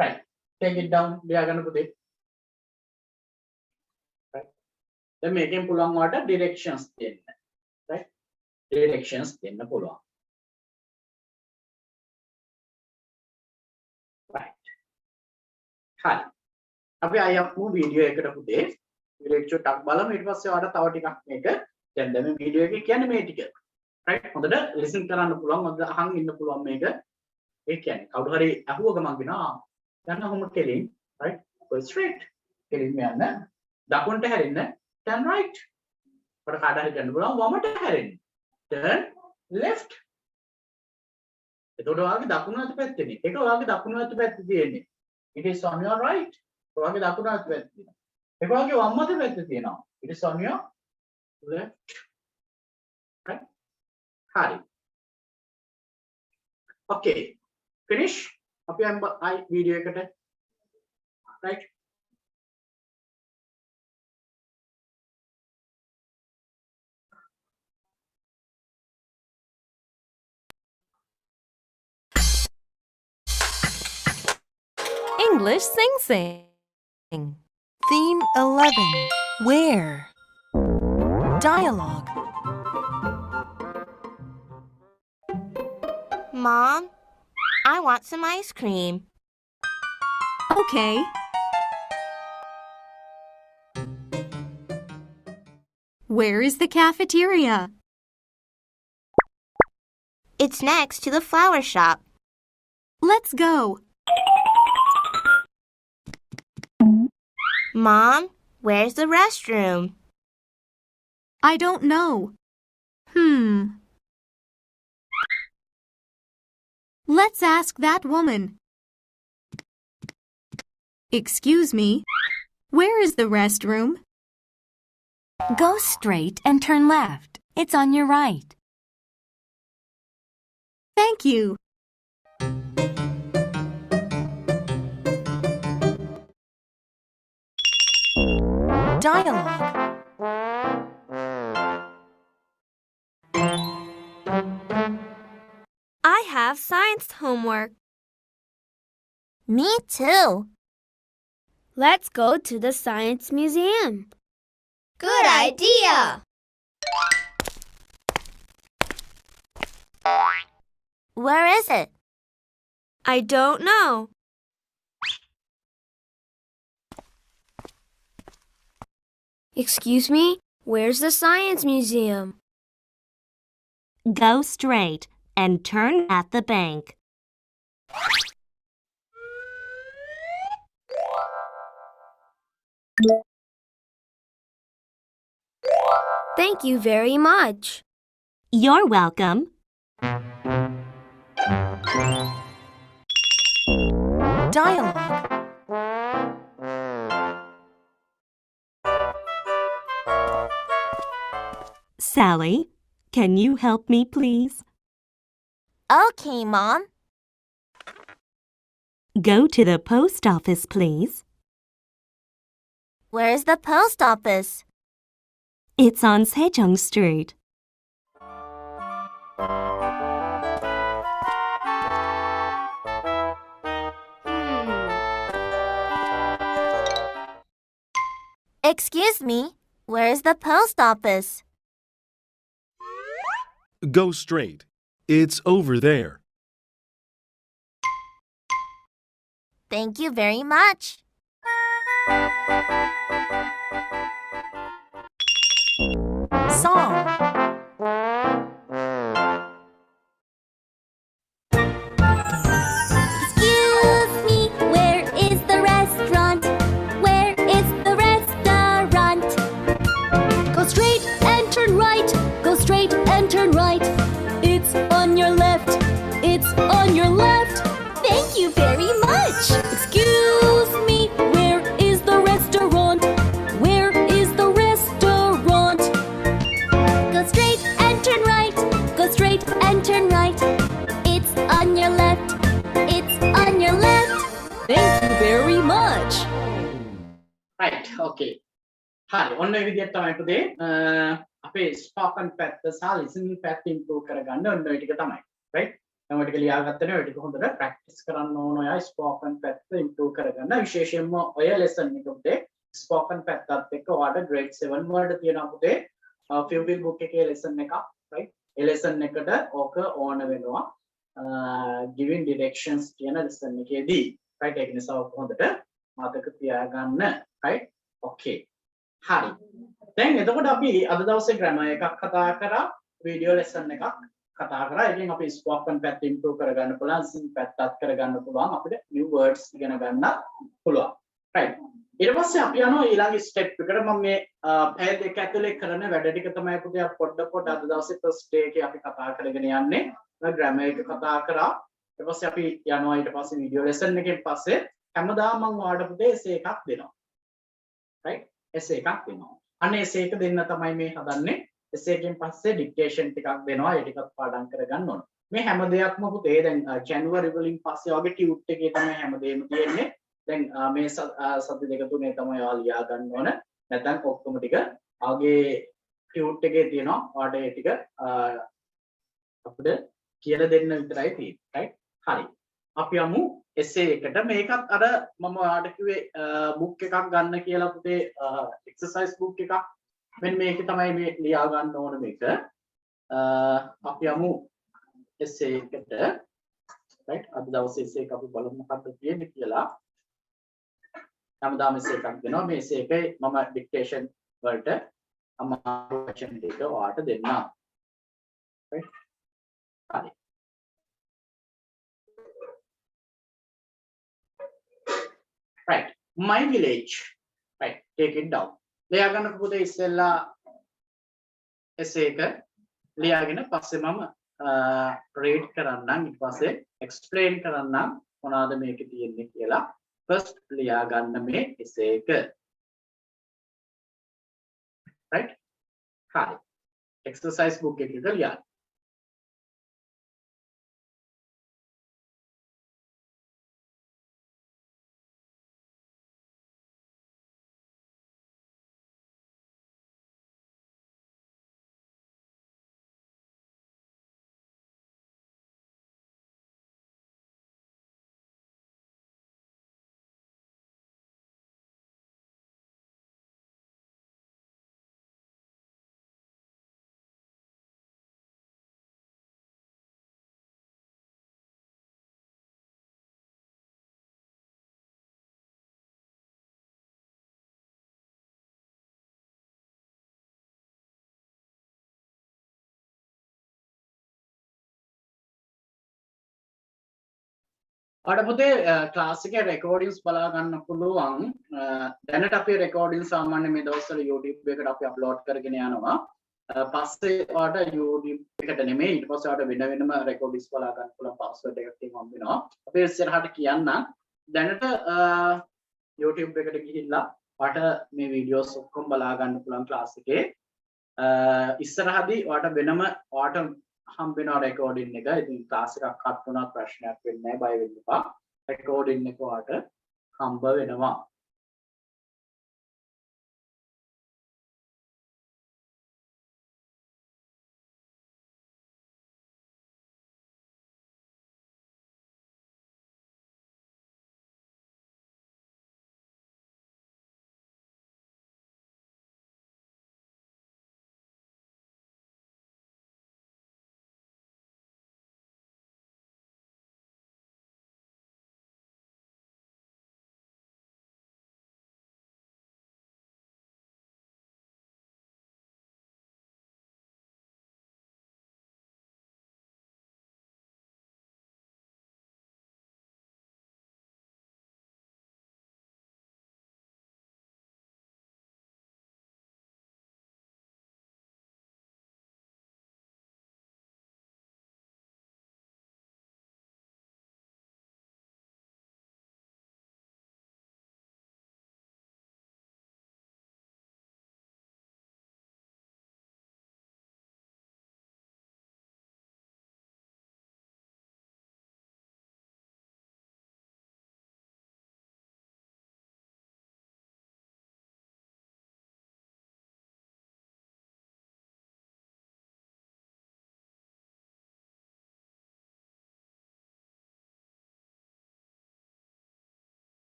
right. take it down. ලියා ගන්න පුතේ. right. දැන් මේකෙන් පුළුවන් වට directions දෙන්න. right? directions දෙන්න පුළුවන්. right. හරි. අපි ආයෙත් වීඩියෝ එකට පුතේ lecture ටක් බලමු ඊට පස්සේ ඔයාලට තව ටිකක් මේක දැන් මේ වීඩියෝ එකේ කියන්නේ මේ ටික. right? හොඳට listen කරන්න පුළුවන්, හොඳට අහන් ඉන්න පුළුවන් මේක. ඒ කියන්නේ කවුරු හරි අහුව ගමන් කියනවා යන්න කොහොම කෙලින්, right? go straight. කෙලින්ම යන්න. දකුණට හැරෙන්න, turn right. ඔයාලට කාට හරි කියන්න පුළුවන් වමට හැරෙන්න. turn left. එතකොට ඔයාගේ දකුණු අත පැත්තේනේ. ඒක ඔයාගේ දකුණු අත පැත්තේ තියෙන්නේ. it is on your right. ඔයාගේ දකුණු අත පැත්තේ තියෙනවා. ඒක ඔයාගේ වම් අත පැත්තේ තියෙනවා. it is on your left. right? හරි. okay. finish. අපි ආයි වීඩියෝ එකට. right? English Sing. Theme 11. Where? Dialogue. Mom, I want some ice cream. Okay. Where is the cafeteria? It's next to the flower shop. Let's go. Mom, where's the restroom? I don't know. Let's ask that woman. Excuse me, where is the restroom? Go straight and turn left. It's on your right. Thank you. Dialogue. I have science homework. Me too. Let's go to the science museum. Good idea. Where is it? I don't know. Excuse me, where's the science museum? Go straight and turn at the bank. Thank you very much. You're welcome. Dialogue. Sally, can you help me, please? Okay, Mom. Go to the post office, please. Where's the post office? It's on Sejong Street. Excuse me, where's the post office? Go straight. It's over there. Thank you very much. song. Excuse me, where is the restaurant? Where is the restaurant? Go straight and turn right. Go straight and turn right. It's on your left. It's on your left. Thank you very much. Excuse me, where is the restaurant? Where is the restaurant? Go straight and turn right. Go straight and turn right. It's on your left. It's on your left. Thank you very much. right okay හරි ඔන්න ඒ විදිහට තමයි පුතේ අපේ spoken පැත්ත සහ ලිසනින් පැත්ත improve කරගන්න ඔන්න ඔය ටික තමයි right දැන් ඔය ටික ලියාගත්තනේ ඔය ටික හොඳට ප්‍රැක්ටිස් කරන්න ඕන ඔය ස්පෝකන් පැත්ත ඉම්ප්‍රූව් කරගන්න විශේෂයෙන්ම ඔය ලෙසන් එක පුතේ ස්පෝකන් පැත්තත් එක්ක ඔයාලට grade 7 වලට තියෙනවා පුතේ ෆිල්බිල් බුක් එකේ ලෙසන් එකක් right ඒ ලෙසන් එකට ඕක ඕන වෙනවා giving directions කියන ලෙසන් එකේදී right ඒක නිසා ඔක හොඳට මතක තියාගන්න right okay හරි දැන් එතකොට අපි අද දවසේ grammar එකක් කතා කරා වීඩියෝ ලෙසන් එකක් කතා කරා එකෙන් අපි ස්පෝකන් පැත්ත ඉම්ප්‍රූව් කරගන්න පුළුවන් සින් පැත්තත් කරගන්න පුළුවන් අපිට new words ඉගෙන ගන්න පුළුවන් right ඊට පස්සේ අපි යනවා ඊළඟ ස්ටෙප් එකට මම මේ පැය දෙක ඇතුලේ කරන වැඩ ටික තමයි පුතේ අපි පොඩ අද දවසේ first day එකේ අපි කතා කරගෙන යන්නේ grammar එක කතා කරා ඊට පස්සේ අපි යනවා ඊට පස්සේ වීඩියෝ ලෙසන් එකෙන් පස්සේ හැමදාම මම ඔයාලට පුතේ essay එකක් දෙනවා right essay එකක් දෙනවා අන්න essay එක දෙන්න තමයි මේ හදන්නේ essay එකෙන් පස්සේ dictation ටිකක් දෙනවා ඒ ටිකත් පාඩම් කරගන්න ඕන මේ හැම දෙයක්ම පුතේ දැන් January වලින් පස්සේ වගේ tute එකේ තමයි හැමදේම තියෙන්නේ දැන් මේ සති දෙක තුනේ තමයි ඔයාලා ලියා ගන්න ඕන නැත්නම් ඔක්කොම ටික ආගේ tute එකේ තියෙනවා ඔයාලට ඒ ටික අපිට කියලා දෙන්න විතරයි තියෙන්නේ right හරි අපි යමු essay එකට මේකත් අර මම ඔයාලට කිව්වේ book එකක් ගන්න කියලා පුතේ exercise book එකක් මෙන්න මේක තමයි මේ ලියා ගන්න ඕන මේක අපි යමු essay එකට right අද දවසේ essay එක අපි බලමු මොකක්ද තියෙන්නේ කියලා හැමදාම essay එකක් දෙනවා මේ essay එකේ මම dictation වලට අමාරු වචන ටික ඔයාලට දෙන්නම් right හරි right my village right take it down ලියා ගන්න පුතේ ඉස්සෙල්ලා essay එක ලියාගෙන පස්සේ මම read කරන්නම් ඊට පස්සේ explain කරන්නම් මොනවාද මේකේ තියෙන්නේ කියලා first ලියා ගන්න මේ essay එක right හරි exercise book එකක ලියන්න ඔයාලට පුතේ ක්ලාස් එකේ රෙකෝඩින්ග්ස් බලා ගන්න පුළුවන් දැනට අපි රෙකෝඩින්ග් සාමාන්‍ය මේ දවස්වල YouTube එකට අපි අප්ලෝඩ් කරගෙන යනවා පස්සේ ඔයාලට YouTube එකට නෙමෙයි ඊට පස්සේ ඔයාලට වෙන වෙනම රෙකෝඩින්ග්ස් බලා ගන්න පුළුවන් පාස්වර්ඩ් එකක් තියෙනවා හම්බ වෙනවා අපි ඉස්සරහට කියන්න දැනට YouTube එකට ගිහිල්ලා ඔයාලට මේ වීඩියෝස් ඔක්කොම බලා ගන්න පුළුවන් ක්ලාස් එකේ ඉස්සරහදී ඔයාලට වෙනම ඔයාලට හම්බ වෙනවා රෙකෝඩින් එක. ඉතින් ක්ලාස් එකක් කට් වුණා ප්‍රශ්නයක් වෙන්නේ නැහැ බය වෙන්න එපා. රෙකෝඩින් එක ඔයාලට හම්බ වෙනවා.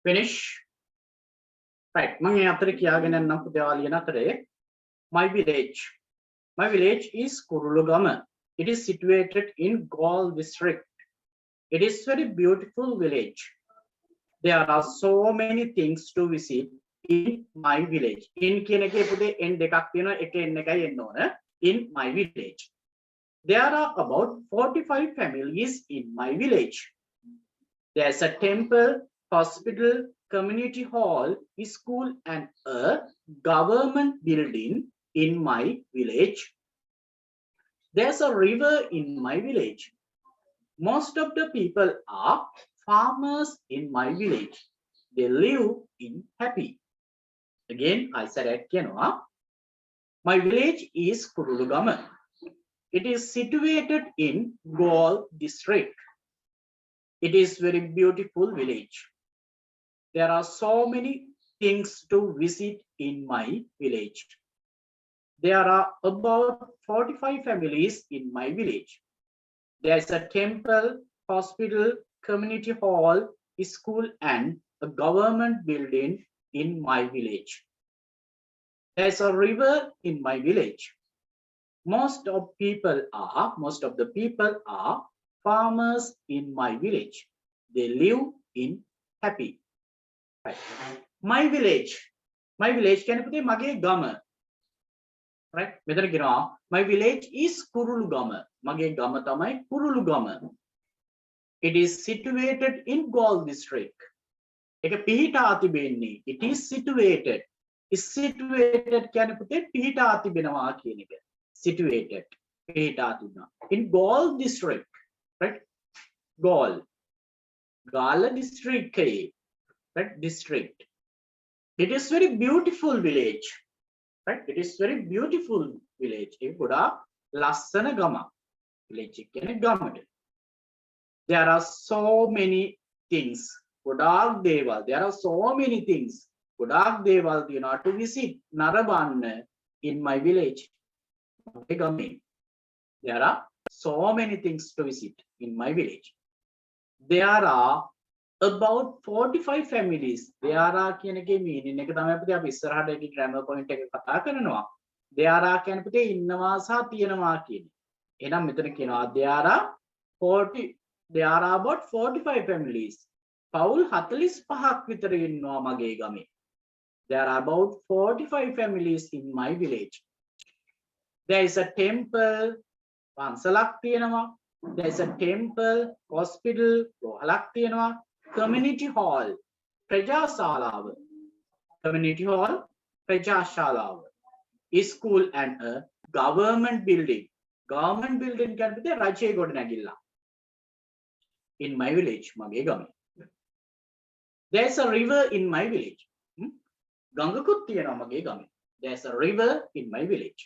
Finish. Right. මම අතර කියාගෙන යන්නම් පුතේවාලියන අතරේ my village. My village is Kurulugama. It is situated in Gaul district. It is very beautiful village. There are so many things to visit in my village. In කියන එකේ පුතේ n දෙකක් තියෙනවා. එක n එකයි එන්න ඕන. In my village. There are about 45 families in my village. There's a temple, hospital, community hall, a school, and a government building in my village. There's a river in my village. Most of the people are farmers in my village. They live in happy. Again, I said at Kenua, my village is Kurulugama. It is situated in Gaul district. It is very beautiful village. There are so many things to visit in my village. There are about 45 families in my village. There's a temple, hospital, community hall, a school, and a government building in my village. There's a river in my village. Most of the people are farmers in my village. They live in happy. Right. My village කියන්නේ පුතේ මගේ ගම. Right. මෙතන කියනවා my village is Kurulugama. මගේ ගම තමයි කුරුළුගම. It is situated in Gaul district. ඒක පිහිටා තිබෙන්නේ. It is situated. Is situated කියන්නේ පුතේ පිහිටා තිබෙනවා කියන එක. Situated. පිහිටා තිබෙනවා. In Gaul district. Right. Gaul. Gala district. Right. District. It is very beautiful village. Right. It is very beautiful village. ඒක ගොඩාක් ලස්සන ගමක්. Village කියන්නේ ගමට. There are so many things. ගොඩාක් දේවල්. There are so many things. ගොඩාක් දේවල් තියෙනවා to visit නරඹන්න in my village. මගේ ගමේ. There are so many things to visit in my village. There are about 45 families. There are කියන එකේ meaning එක තමයි පුතේ අපි ඉස්සරහට ඒකේ grammar point එක කතා කරනවා. There are කියන්නේ පුතේ ඉන්නවා සහ තියෙනවා කියන්නේ. එහෙනම් මෙතන කියනවා there are about 45 families. පවුල් 45ක් විතර ඉන්නවා මගේ ගමේ. There are about 45 families in my village. There is a temple, පන්සලක් තියෙනවා. There is a temple, hospital, රෝහලක් තියෙනවා. Community hall, ප්‍රජාශාලාව. Community hall, ප්‍රජාශාලාව. A school and a government building. Government building කියන්නේ පුතේ රජයේ ගොඩනැගිල්ල. In my village, මගේ ගමේ. There is a river in my village. ගඟකුත් තියෙනවා මගේ ගමේ. There is a river in my village.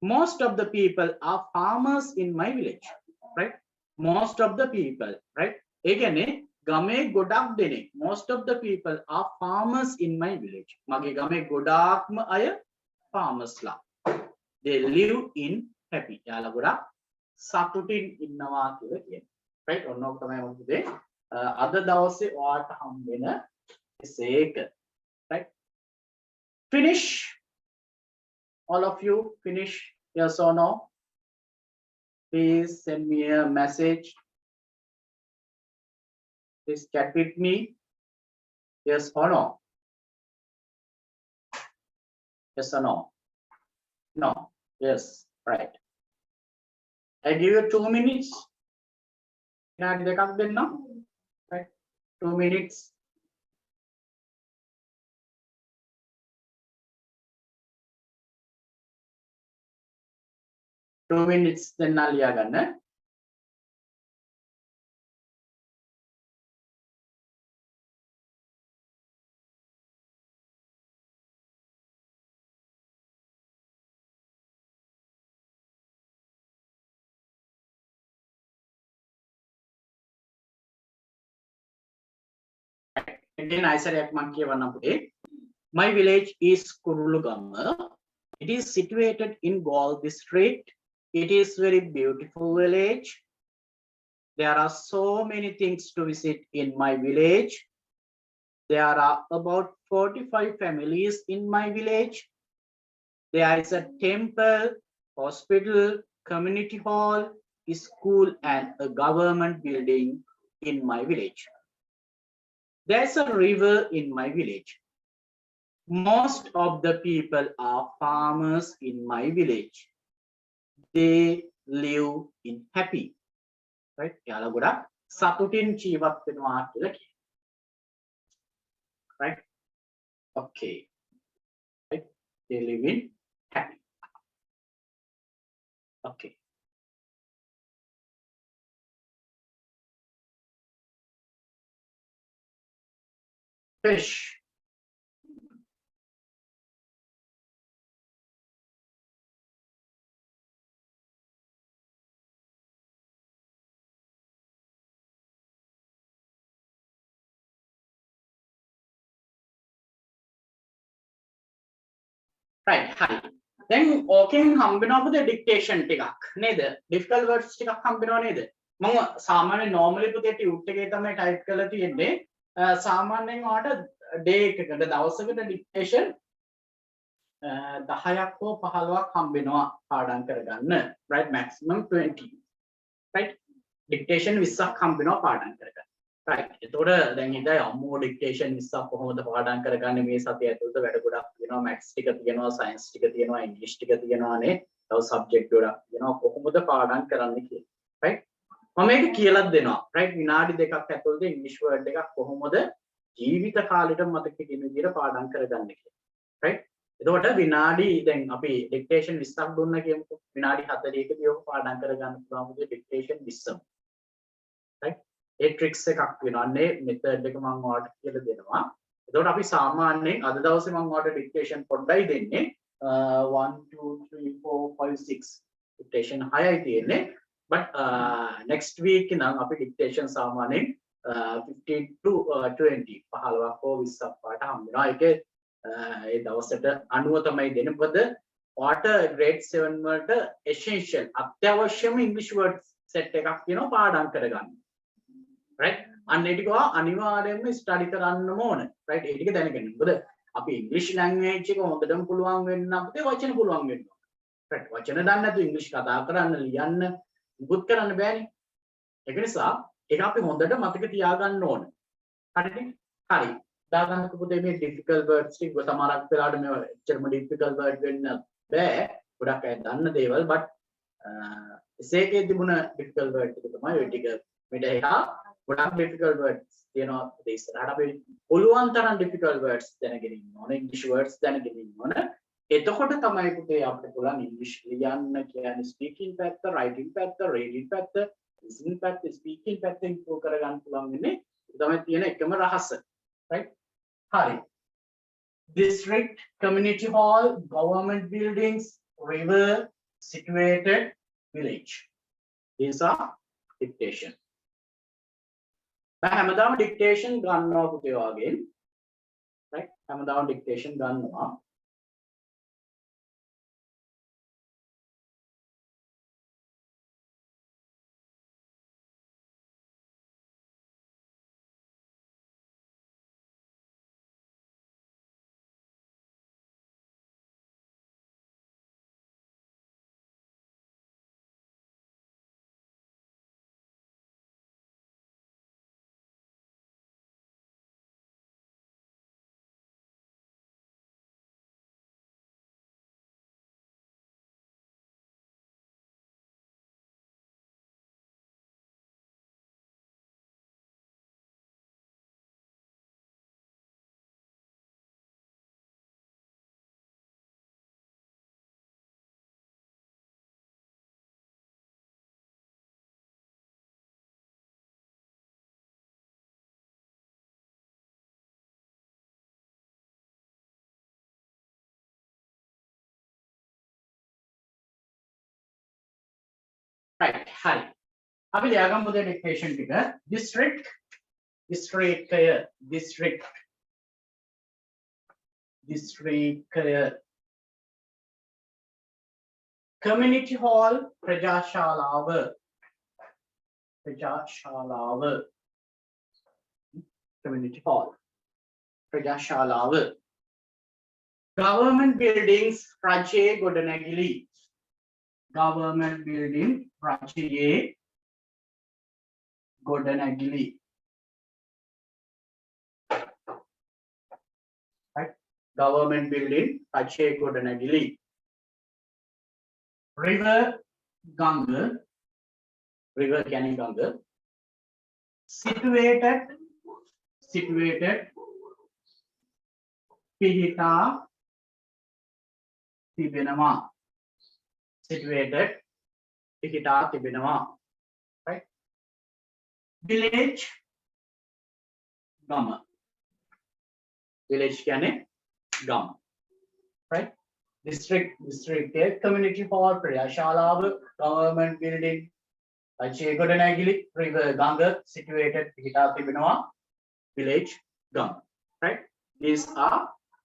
Most of the people are farmers in my village. Right? Most of the people. Right? ඒ කියන්නේ ගමේ ගොඩක් දෙනෙක්. Most of the people are farmers in my village. මගේ ගමේ ගොඩාක්ම අය farmers ලා. They live in happy. යාලා ගොඩක් සතුටින් ඉන්නවා කියලා කියන්නේ. Right? ඔන්න ඔක තමයි මොකද අද දවසේ ඔයාලට හම් වෙන එක. Right? Finish. All of you finish. Yes or no? Please send me a message. Please chat with me. Yes or no? Yes or no? No. Yes. Right. I give you 2 minutes. Right. 2 minutes. දෙන්නා ලියා ගන්න. Again, I said මම කියවන්න පුතේ. My village is Kurulugama. It is situated in Gaul district. It is very beautiful village. There are so many things to visit in my village. There are about 45 families in my village. There is a temple, hospital, community hall, school, and a government building in my village. There's a river in my village. Most of the people are farmers in my village. They live in happy. Right? යාලා ගොඩක් සතුටින් ජීවත් වෙනවා කියලා කියනවා. Right? Okay. Right? They live in happy. Okay. Fish. Right, hi. Then ඕකෙන් හම්බෙනවා පුතේ dictation ටිකක් නේද? difficult words ටිකක් හම්බෙනවා නේද? මම සාමාන්‍ය normally පුතේ tute එකේ තමයි type කරලා තියෙන්නේ. සාමාන්‍යයෙන් ඔයාලට day එකකට දවසකට dictation 10ක් හෝ 15ක් හම්බෙනවා පාඩම් කරගන්න. Right, maximum 20. Right? dictation 20ක් හම්බෙනවා පාඩම් කරගන්න. Right. එතකොට දැන් ඉතින් අම්මෝ dictation 20ක් කොහොමද පාඩම් කරගන්නේ මේ සතිය ඇතුළත වැඩ ගොඩක් තියෙනවා maths ටික තියෙනවා science ටික තියෙනවා english ටික තියෙනවානේ තව subject ගොඩක් තියෙනවා කොහොමද පාඩම් කරන්න කියලා. Right. මම මේක කියලා දෙනවා. Right. විනාඩි දෙකක් ඇතුළත english word එකක් කොහොමද ජීවිත කාලෙට මතක තියෙන විදිහට පාඩම් කරගන්න කියලා. Right. එතකොට විනාඩි දැන් අපි dictation 20ක් දුන්නා කියමුකෝ. විනාඩි 40කදී ඔක පාඩම් කරගන්න පුළුවන් මොකද dictation 20ම. Right. ඒ ට්‍රික්ස් එකක් වෙනවානේ මෙතඩ් එක මම ඔයාලට කියලා දෙනවා. එතකොට අපි සාමාන්‍යයෙන් අද දවසේ මම ඔයාලට ඩික්ටේෂන් පොඩ්ඩයි දෙන්නේ 1 2 3 4 5 6 ඩික්ටේෂන් 6යි තියෙන්නේ. but next week නම් අපි ඩික්ටේෂන් සාමාන්‍යයෙන් 15 to 20 15ක් හෝ 20ක් පාට හම්බ වෙනවා. ඒකේ ඒ දවසට අනුව තමයි දෙන්නේ. මොකද ඔයාලට grade 7 වලට essential අත්‍යවශ්‍යම English word set එකක් තියෙනවා පාඩම් කරගන්න. right අන්න ඒ ටික අනිවාර්යයෙන්ම ස්ටඩි කරන්නම ඕන. right ඒ ටික දැනගන්න. මොකද අපි ඉංග්‍රීසි ලැන්ග්වේජ් එක හොඳටම පුළුවන් වෙන්න අපිට වචන පුළුවන් වෙන්න ඕන. right වචන දන්නේ නැතුව ඉංග්‍රීසි කතා කරන්න ලියන්න මුකුත් කරන්න බෑනේ. ඒක නිසා ඒක අපි හොඳට මතක තියාගන්න ඕන. හරිද? හරි. දාගන්නකො පුතේ මේ difficult words ටික සමහරක් වෙලාවට මේ එච්චරම difficult word වෙන්න බෑ. ගොඩක් අය දන්න දේවල් but එසේකේ තිබුණ difficult word ටික තමයි ඔය ටික මෙතන එහා ගොඩක් difficult words තියෙනවා ඒ ඉස්සරහට අපි පුළුවන් තරම් difficult words දැනගෙන ඉන්න ඕනේ English words දැනගෙන ඉන්න ඕනේ එතකොට තමයි පුතේ අපිට පුළුවන් English ලියන්න කියන්නේ speaking පැත්ත writing පැත්ත reading පැත්ත listening පැත්ත speaking පැත්ත improve කරගන්න පුළුවන් වෙන්නේ ඒ තමයි තියෙන එකම රහස right හරි district community hall government buildings river situated village these are dictation හැමදාම dictation ගන්නවා පුතේ වගේ right හැමදාම dictation ගන්නවා right හරි අපි ලියාගමු පුතේ dictation ටික district community hall ප්‍රජාශාලාව community hall ප්‍රජාශාලාව. Government buildings රජයේ ගොඩනැගිලි. Government building රජයේ ගොඩනැගිලි. Right? Government building රජයේ ගොඩනැගිලි. River ගඟ. River කියන්නේ ගඟ. Situated පිහිටා තිබෙනවා. Situated පිහිටා තිබෙනවා. Right? Village ගම. Village කියන්නේ ගම. Right? District community hall ප්‍රජාශාලාව government building රජයේ ගොඩනැගිලි river ගඟ situated පිහිටා තිබෙනවා village ගම. Right? These are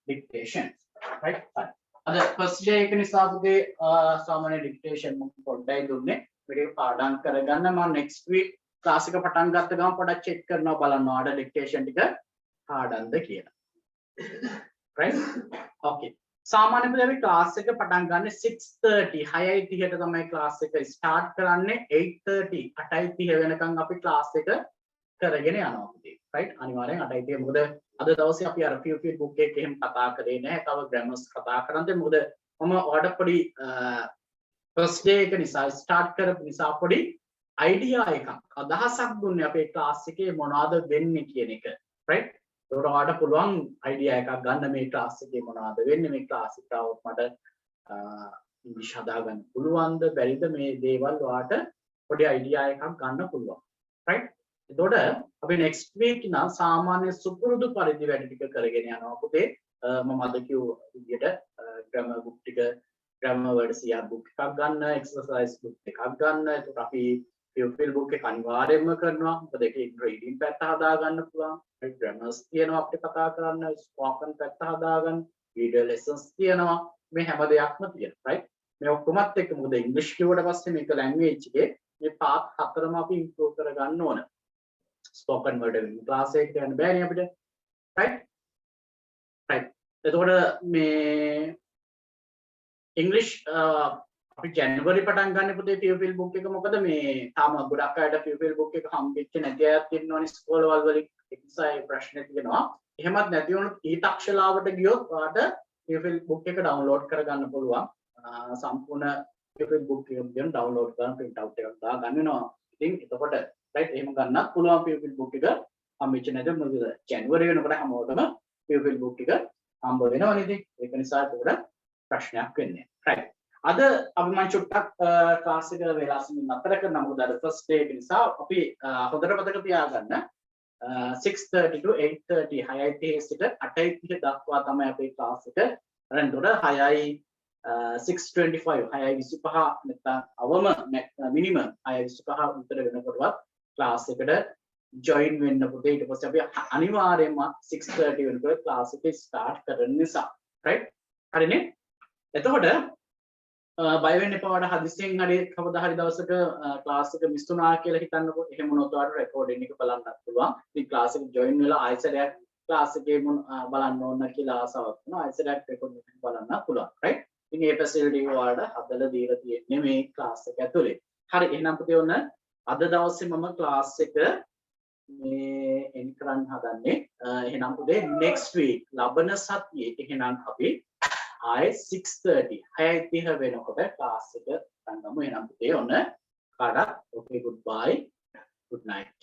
dictations. Right? Fine. අද first day එක නිසා පුතේ සාමාන්‍ය dictation පොඩ්ඩයි දුන්නේ. මේක පාඩම් කරගන්න මම next week class එක පටන් ගත්ත ගමන් පොඩ්ඩක් check කරනවා බලන්න ආඩ dictation ටික පාඩම්ද කියලා. Right? Okay. සාමාන්‍ය පුතේ අපි class එක පටන් ගන්න 6:30 6:30ට තමයි class එක start කරන්නේ 8:30 8:30 වෙනකන් අපි class එක කරගෙන යනවා පුතේ. Right? අනිවාර්යෙන් 8:30 මොකද අද දවසේ අපි අර pupil book එකේ එහෙම කතා කරේ නැහැ. තව grammars කතා කරන්නේ මොකද මම ඔයාලට පොඩි first day එක නිසා start කරපු නිසා පොඩි idea එකක් අදහසක් දුන්නේ අපේ class එකේ මොනවද වෙන්නේ කියන එක. Right? ඒකට ඔයාලට පුළුවන් idea එකක් ගන්න මේ class එකේ මොනවද වෙන්නේ මේ class එකට આવොත් මට English හදාගන්න පුළුවන්ද බැරිද මේ දේවල් ඔයාලට පොඩි idea එකක් ගන්න පුළුවන්. Right? එතකොට අපි next week නම් සාමාන්‍ය සුපුරුදු පරිදි වැඩ ටික කරගෙන යනවා පුතේ. මම අද කිව්ව විදිහට grammar book ටික grammar word CR book එකක් ගන්න, exercise book එකක් ගන්න. එතකොට අපි pupil book එක අනිවාර්යයෙන්ම කරනවා. මොකද ඒකේ reading පැත්ත හදා ගන්න පුළුවන්. grammars තියෙනවා අපිට කතා කරන්න, spoken පැත්ත හදා ගන්න, video lessons තියෙනවා. මේ හැම දෙයක්ම තියෙනවා. right? මේ ඔක්කොමත් එක්ක මොකද English කිව්වට පස්සේ මේක language එකේ මේ part හතරම අපි improve කරගන්න ඕන. spoken word class එක යන බෑනේ අපිට. right? එතකොට මේ English අපි January පටන් ගන්න පුතේ pupil book එක මොකද මේ තාම ගොඩක් අයට pupil book එක හම්බෙච්ච නැති අයත් ඉන්නවනේ ස්කෝලවල වලින් එක්සයි ප්‍රශ්න තියෙනවා. එහෙමත් නැති වුණොත් ඊතක්ෂලාවට ගියොත් ඔයාලට pupil book එක download කරගන්න පුළුවන්. සම්පූර්ණ pupil book එක ගැන download කරන print out එකක් දාගන්න වෙනවා. ඉතින් එතකොට right එහෙම ගන්නත් පුළුවන් pupil book එක හම්බෙච්ච නැති මොකද January වෙනකොට හැමෝටම pupil book එක හම්බ වෙනවනේ ඉතින් ඒක නිසා ඒකට ප්‍රශ්නයක් වෙන්නේ right අද අපි මම චුට්ටක් ක්ලාස් එක වෙලාසින් නතර කරනවා මොකද අද first day එක නිසා අපි හොඳට මතක තියාගන්න 6:30 to 8:30 6:30 සිට 8:30 දක්වා තමයි අපේ ක්ලාස් එක රෙන්ඩොර 6:25 6:25 නැත්නම් අවම මිනිමම් 6:25 විතර වෙනකොටවත් ක්ලාස් එකට join වෙන්න පුතේ ඊට පස්සේ අපි අනිවාර්යයෙන්ම 6:30 වෙනකොට ක්ලාස් එක start කරන නිසා right හරිනේ එතකොට බය වෙන්න එපා වඩා හදිස්සියෙන් හරි කවදා හරි දවසක ක්ලාස් එක මිස් වුණා කියලා හිතන්නකෝ එහෙම වුණොත් ඔයාලට රෙකෝඩින් එක බලන්නත් පුළුවන් ඉතින් ක්ලාස් එක join වෙලා ආයෙසරයක් ක්ලාස් එකේ බලන්න ඕන කියලා ආසාවක් වුණා ආයෙසරයක් රෙකෝඩින් එක බලන්න පුළුවන් right ඉතින් මේ facility ඔයාලට හදලා දීලා තියෙන්නේ මේ ක්ලාස් එක ඇතුලේ හරි එහෙනම් පුතේ ඔන්න අද දවසේ මම ක්ලාස් එක මේ එන් කරන්න හදන්නේ එහෙනම් පුතේ next week ලබන සතියේ එහෙනම් අපි ආයේ 6:30 6:30 වෙනකොට ක්ලාස් එක ගන්නමු එහෙනම් පුතේ ඔන්න කාටත් okay goodbye good night